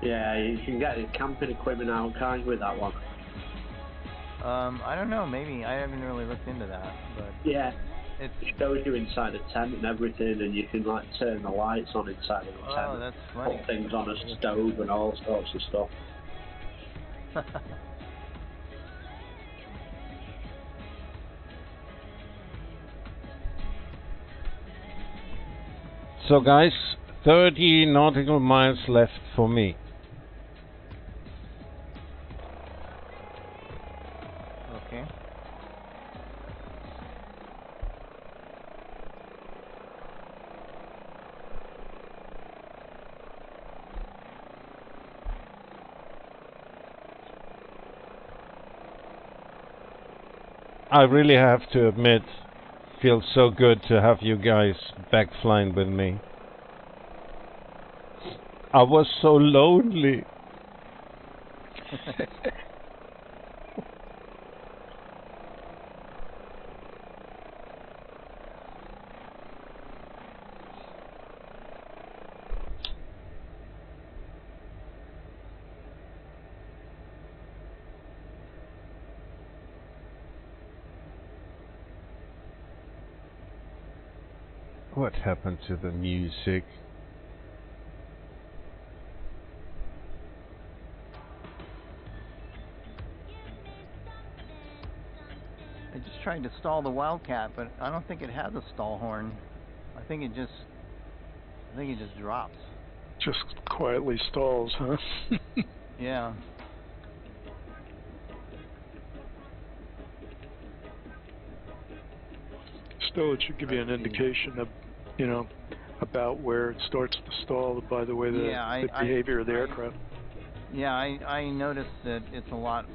Yeah, you can get your camping equipment out, can't you, with that one? I don't know, maybe. I haven't really looked into that, but... Yeah, it shows you inside a tent and everything, and you can, like, turn the lights on inside of the tent. Oh, that's funny. Put things on a stove and all sorts of stuff. So guys, 30 nautical miles left for me. Okay. I really have to admit, feels so good to have you guys back flying with me. I was so lonely. What happened to the music? I just tried to stall the Wildcat, but I don't think it has a stall horn. I think it just drops. Just quietly stalls, huh? Yeah. Still, it should give you an indication of, about where it starts to stall by the way the behavior of the aircraft. Yeah, I noticed that it's a lot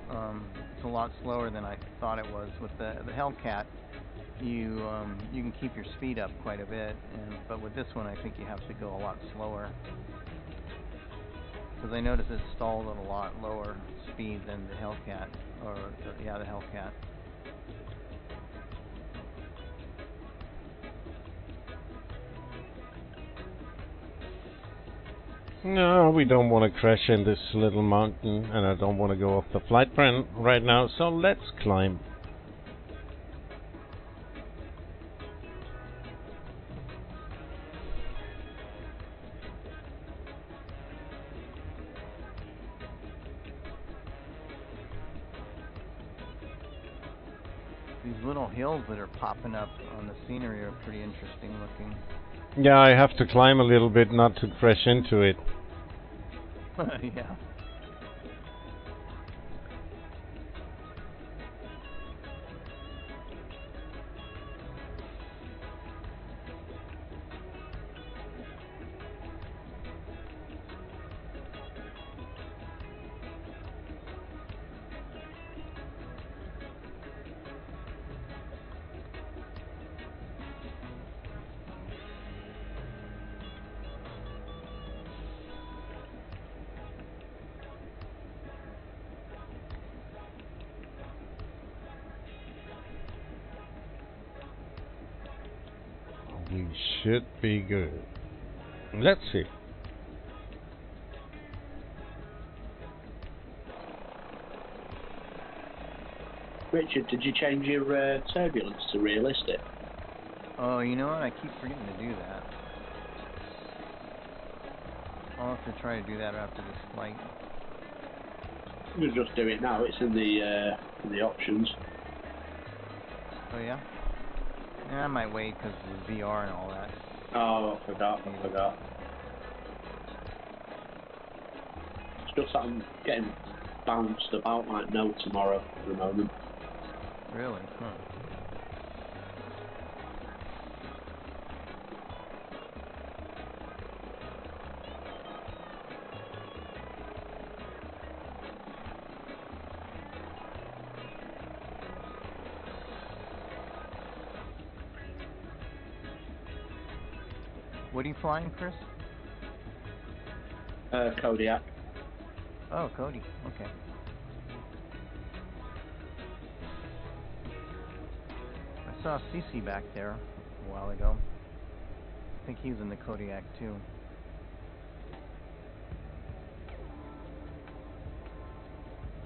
slower than I thought it was. With the Hellcat, you can keep your speed up quite a bit, but with this one, I think you have to go a lot slower. Because I noticed it stalled at a lot lower speed than the Hellcat, the Hellcat. No, we don't want to crash in this little mountain, and I don't want to go off the flight plan right now, so let's climb. These little hills that are popping up on the scenery are pretty interesting looking. Yeah, I have to climb a little bit not to crash into it. Yeah. We should be good. Let's see. Richard, did you change your turbulence to realistic? Oh, you know what? I keep forgetting to do that. I'll have to try to do that after this flight. You can just do it now. It's in the options. Oh yeah? Yeah, I might wait because of the VR and all that. Oh, I forgot. It's just that I'm getting bounced about like no tomorrow at the moment. Really? Huh. What are you flying, Chris? Kodiak. Oh, Cody. Okay. I saw CC back there a while ago. I think he's in the Kodiak too.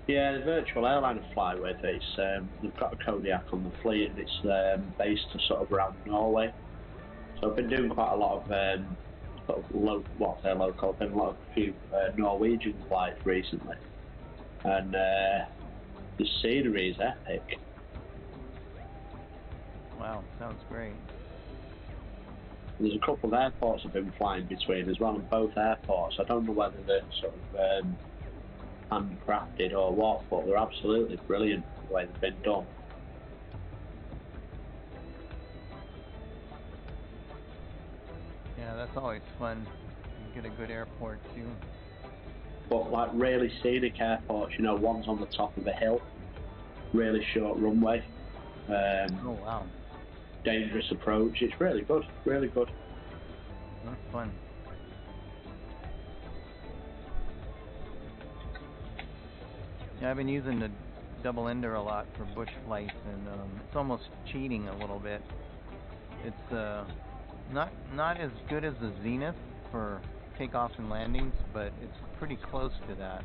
Yeah, the virtual airline I fly with, it's they've got a Kodiak on the fleet, and it's based sort of around Norway. So I've been doing quite a lot of sort of local. I've been a few Norwegian flights recently, and the scenery is epic. Wow, sounds great. There's a couple of airports I've been flying between as well, and both airports, I don't know whether they're sort of handcrafted or what, but they're absolutely brilliant the way they've been done. Yeah, that's always fun. You get a good airport too. But like really scenic airports, you know, one's on the top of a hill, really short runway. Oh wow. Dangerous approach. It's really good, really good. That's fun. Yeah, I've been using the double ender a lot for bush flights, and it's almost cheating a little bit. It's not as good as the Zenith for takeoffs and landings, but it's pretty close to that.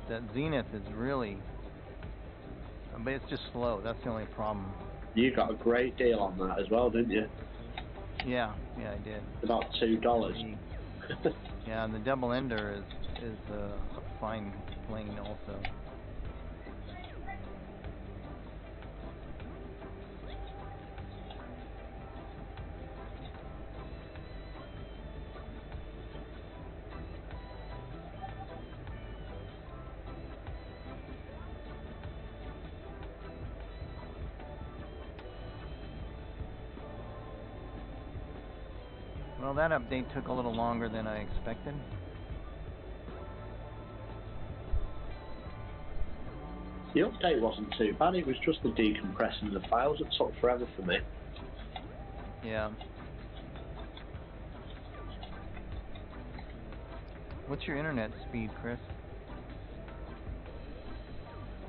That Zenith is really, but it's just slow. That's the only problem. You got a great deal on that as well, didn't you? Yeah, I did. About $2. Yeah, and the double ender is a fine plane also. Well, that update took a little longer than I expected. The update wasn't too bad, it was just the decompressing the files that took forever for me. Yeah. What's your internet speed, Chris?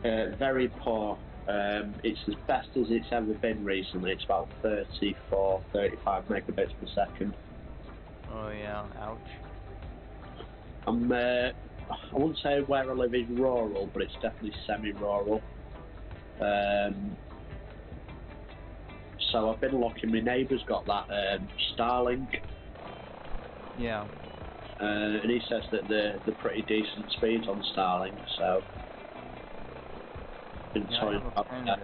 Very poor. It's as best as it's ever been recently. It's about 34, 35 megabits per second. Oh yeah, ouch. I'm, I wouldn't say where I live is rural, but it's definitely semi-rural. So I've been looking. My neighbour's got that Starlink. Yeah. And he says that they're pretty decent speeds on Starlink, so been toying about that.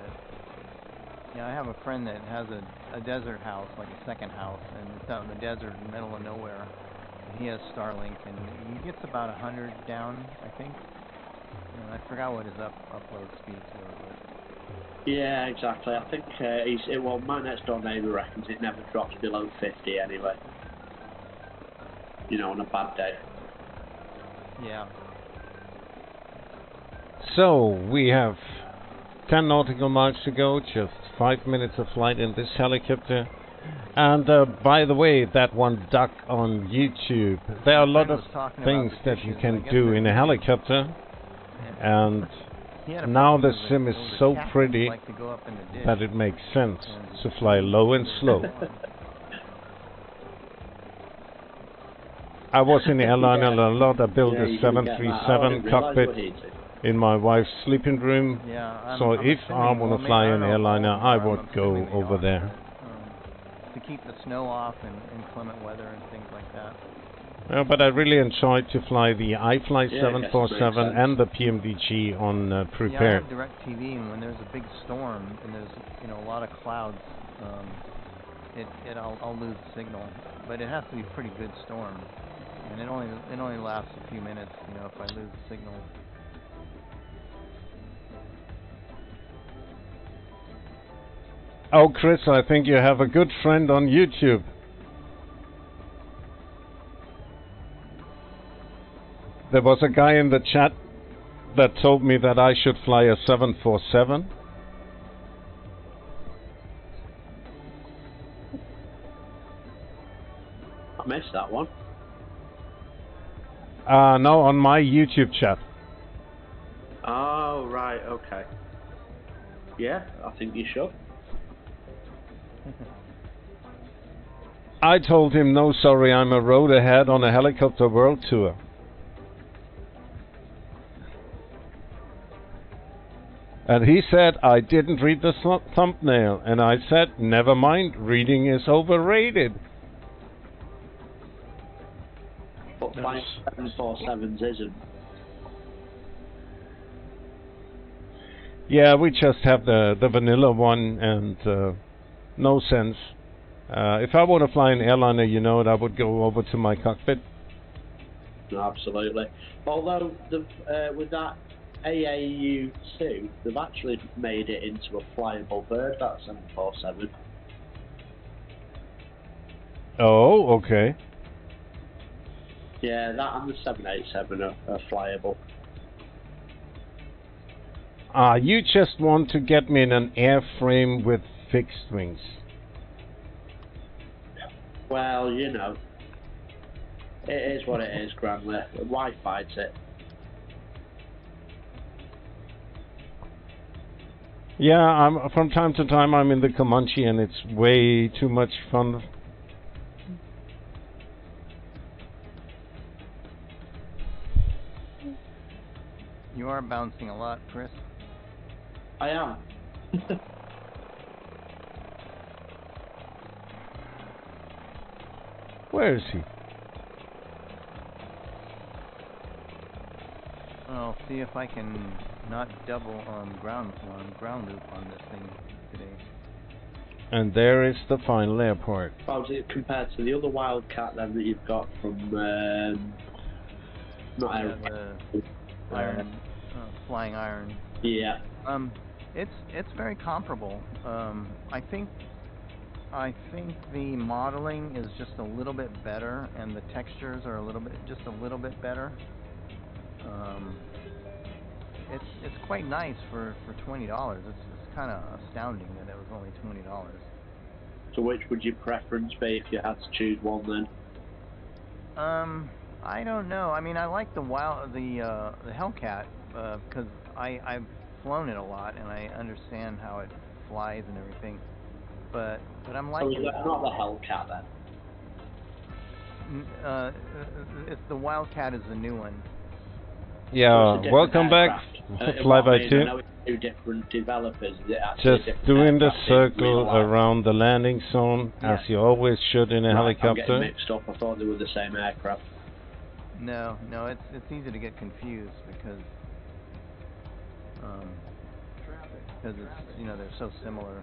I have a friend that has a desert house, like a second house, and it's out in the desert in the middle of nowhere. And he has Starlink, and he gets about 100 down, I think. And I forgot what his upload speeds were, but... Yeah, exactly. I think well, my next door neighbour reckons it never drops below 50 anyway. You know, on a bad day. Yeah. So, we have 10 nautical miles to go, just 5 minutes of flight in this helicopter. And by the way, that one duck on YouTube, there are a lot of things that you can do in a helicopter. And now the sim is so pretty that it makes sense to fly low and slow. I was in the airliner a lot. I built a 737 cockpit in my wife's sleeping room. So if I want to fly an airliner, I would go over there. To keep the snow off and inclement weather and things like that. Well, but I really enjoyed to fly the iFly 747 and the PMDG on Prepared. Yeah, I have DirecTV, and when there's a big storm and there's a lot of clouds, I'll lose the signal. But it has to be a pretty good storm, and it only lasts a few minutes. If I lose the signal. Oh, Chris, I think you have a good friend on YouTube. There was a guy in the chat that told me that I should fly a 747. I missed that one. No, on my YouTube chat. Oh, right, okay. Yeah, I think you should. I told him, no, sorry, I'm a road ahead on a helicopter world tour. And he said, I didn't read the thumbnail. And I said, never mind, reading is overrated. But flying 747s isn't. Yeah, we just have the vanilla one and no sense. If I want to fly an airliner, I would go over to my cockpit. Absolutely. Although with that AAU2, they've actually made it into a flyable bird, that 747. Oh, okay. Yeah, that and the 787 are flyable. You just want to get me in an airframe with fixed wings. Well, it is what it is, Granley. Why fight it? Yeah, from time to time I'm in the Comanche and it's way too much fun. You are bouncing a lot, Chris. I am. Where is he? I'll see if I can not double ground loop on this thing today. And there is the final airport. How's it compared to the other Wildcat then that you've got from Flying Iron? Yeah. It's very comparable. I think the modeling is just a little bit better, and the textures are just a little bit better. It's quite nice for $20. It's kind of astounding that it was only $20. So which would your preference be if you had to choose one then? I don't know. I mean, I like the Hellcat because I've flown it a lot and I understand how it flies and everything. But I'm liking. So is that not the Hellcat then? It's the Wildcat is the new one. Yeah, It's a welcome different back, aircraft. Flyby I 2. know it's two different developers. Is it actually a Just different doing the aircraft in circle real life? around the landing zone, as you always should in a Right, I'm getting helicopter. mixed up. I thought they were the same aircraft. No, it's easy to get confused because it's they're so similar.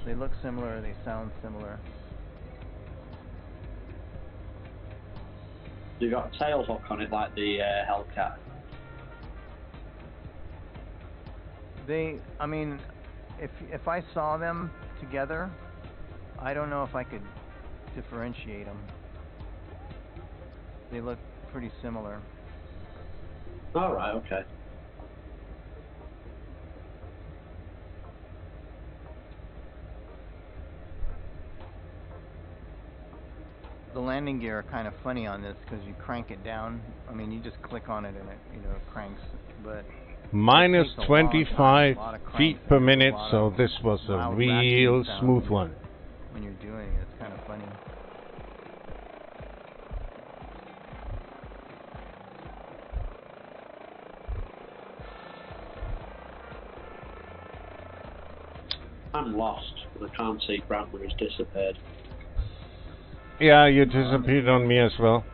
They look similar, they sound similar. You got a tail hook on it like the Hellcat. I mean, if I saw them together, I don't know if I could differentiate them. They look pretty similar. All right, okay. The landing gear are kind of funny on this because you crank it down. I mean, you just click on it and it cranks. But Minus it takes a 25 lot of feet cranks per and minute, a lot so of this was a loud real ratcheting sound smooth one. when you're doing it. It's kind of funny. I'm lost. I can't see Grant where he's disappeared. Yeah, you disappeared on me as well.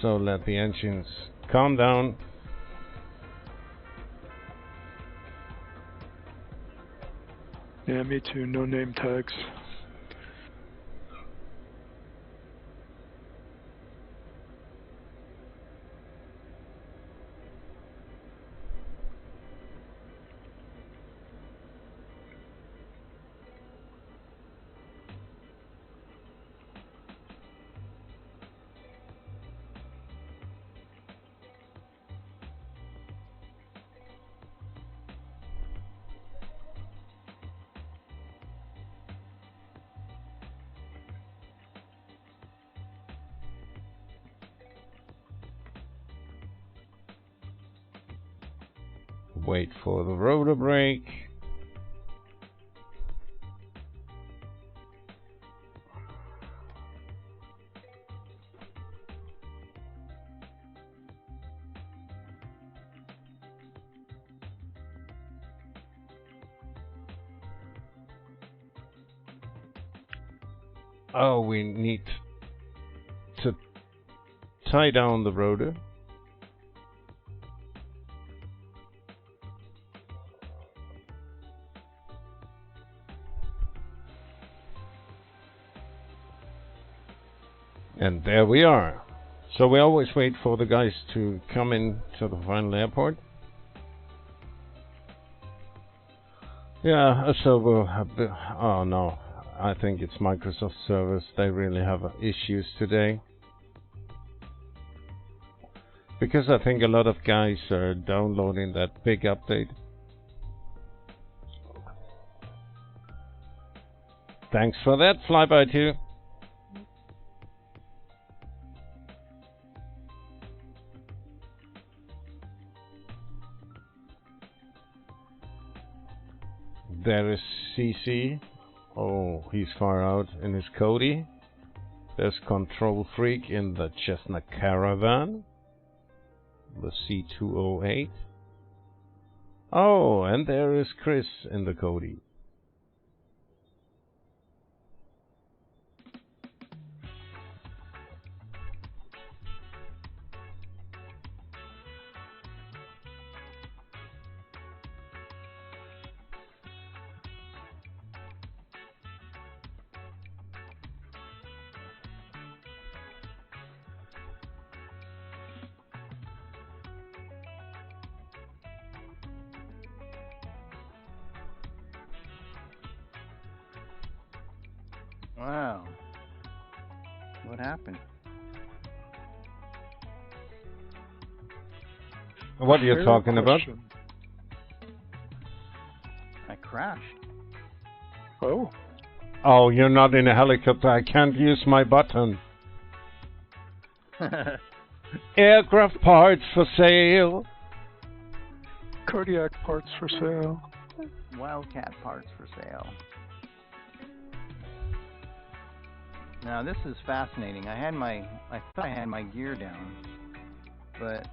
So let the engines calm down. Yeah, me too. No name tags. Wait for the rotor brake. Oh, we need to tie down the rotor. And there we are. So we always wait for the guys to come in to the final airport. Yeah, so we'll have oh no, I think it's Microsoft servers. They really have issues today. Because I think a lot of guys are downloading that big update. Thanks for that, Flyby 2. There is CC. Oh, he's far out in his Cody. There's Control Freak in the Cessna Caravan. The C208. Oh, and there is Chris in the Cody. Wow. What happened? What are you talking about? I crashed. Oh. Oh, you're not in a helicopter. I can't use my button. Aircraft parts for sale. Cardiac parts for sale. Wildcat parts for sale. Now this is fascinating. I thought I had my gear down, but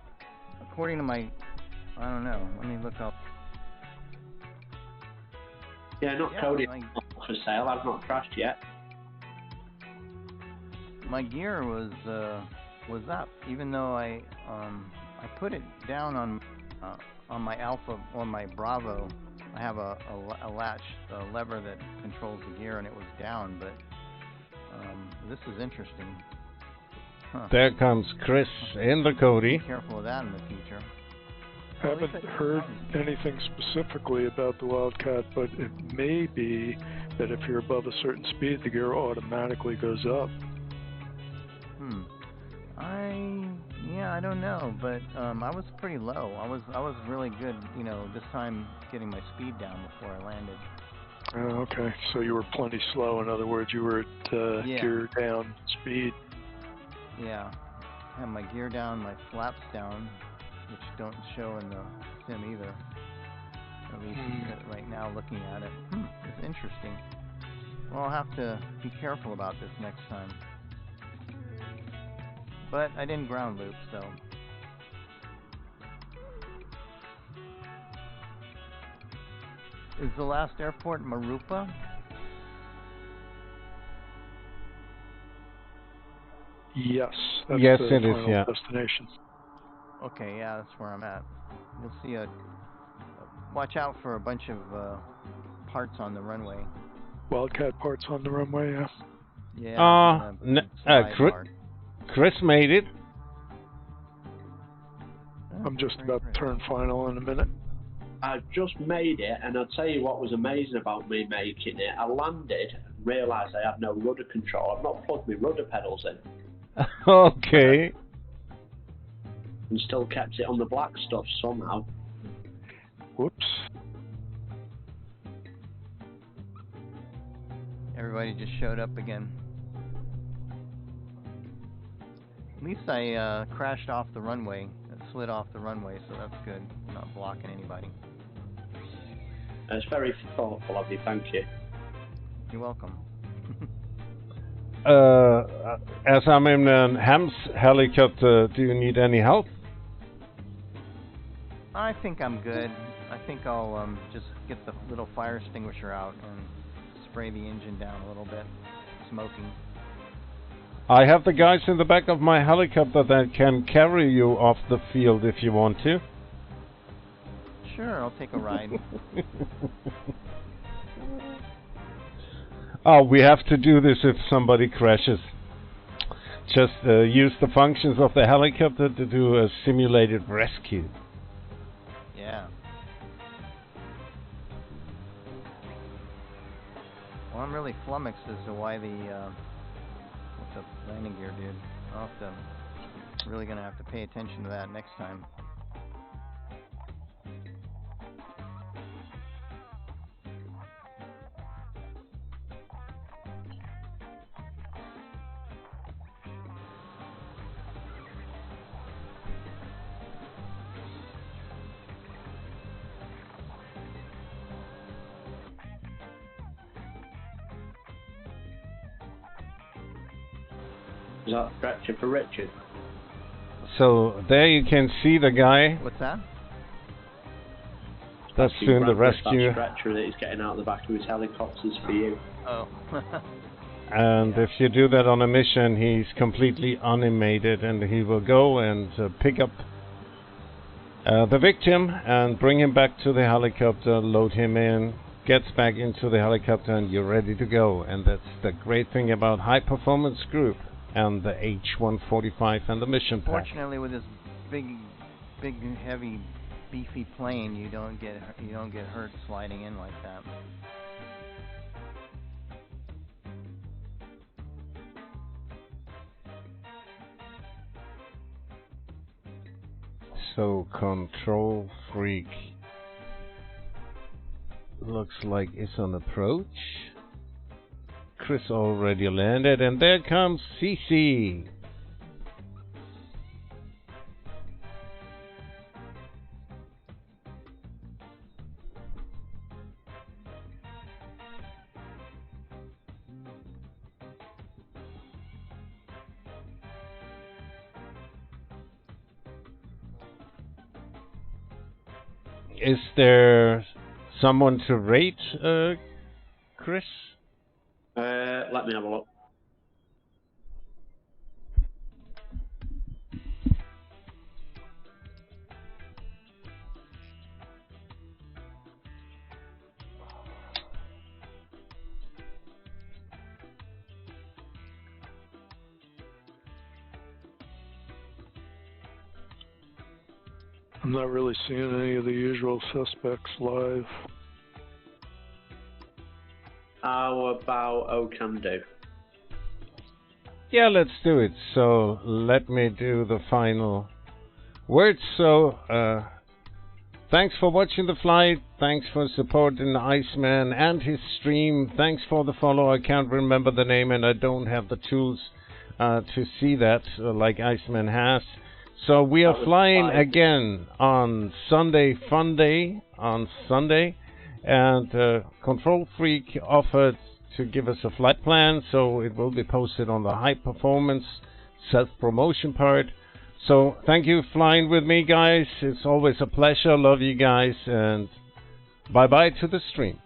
according to my, I don't know. Let me look up. Yeah, not Cody for sale. I've not crashed yet. My gear was up, even though I put it down on my Alpha, on my Bravo. I have a latch, a lever that controls the gear, and it was down. But this is interesting. Huh. There comes Chris in the Cody. Be careful of that in the future. Haven't heard anything specifically about the Wildcat, but it may be that if you're above a certain speed, the gear automatically goes up. I don't know, but I was pretty low. I was really good, you know, this time getting my speed down before I landed. Okay, so you were plenty slow. In other words, you were at gear down speed. Yeah, I have my gear down, my flaps down, which don't show in the sim either. At least right now, looking at it, it's interesting. Well, I'll have to be careful about this next time. But I didn't ground loop, so. Is the last airport Marupa? Yes. That's yes, the it is. final Yeah. destination. Okay, yeah, that's where I'm at. You'll see watch out for a bunch of parts on the runway. Wildcat parts on the runway. Yeah. Yeah. Chris made it. I'm just about to turn final in a minute. I just made it, and I'll tell you what was amazing about me making it. I landed and realised I had no rudder control. I've not plugged my rudder pedals in. Okay. And still kept it on the black stuff somehow. Whoops. Everybody just showed up again. At least I crashed off the runway, slid off the runway, so that's good. I'm not blocking anybody. It's very thoughtful of you, thank you. You're welcome. As I'm in Ham's helicopter, do you need any help? I think I'm good. I think I'll just get the little fire extinguisher out and spray the engine down a little bit. Smoking. I have the guys in the back of my helicopter that can carry you off the field if you want to. Sure, I'll take a ride. Oh, we have to do this if somebody crashes. Just use the functions of the helicopter to do a simulated rescue. Yeah. Well, I'm really flummoxed as to why the what the landing gear did. I'll have to really gonna have to pay attention to that next time. Is that stretcher for Richard? So there you can see the guy What's that? that's doing the rescue. That stretcher that he's getting out of the back of his helicopters for you. Oh. And if you do that on a mission, he's completely animated, and he will go and pick up the victim and bring him back to the helicopter, load him in, gets back into the helicopter, and you're ready to go. And that's the great thing about High Performance Group and the H145 and the mission pack. Fortunately, with this big, heavy, beefy plane, you don't get hurt sliding in like that. So Control Freak looks like it's on approach. Chris already landed, and there comes CC. Is there someone to rate, Chris? Let me have a look. I'm not really seeing any of the usual suspects live. How about O can do? Yeah, let's do it. So let me do the final words. So thanks for watching the flight. Thanks for supporting Iceman and his stream. Thanks for the follow. I can't remember the name and I don't have the tools to see that like Iceman has. So we are flying again on Sunday, Fun Day on Sunday, and Control Freak offered to give us a flight plan, so it will be posted on the high performance self-promotion part. So thank you for flying with me, guys. It's always a pleasure. Love you guys, and bye-bye to the stream.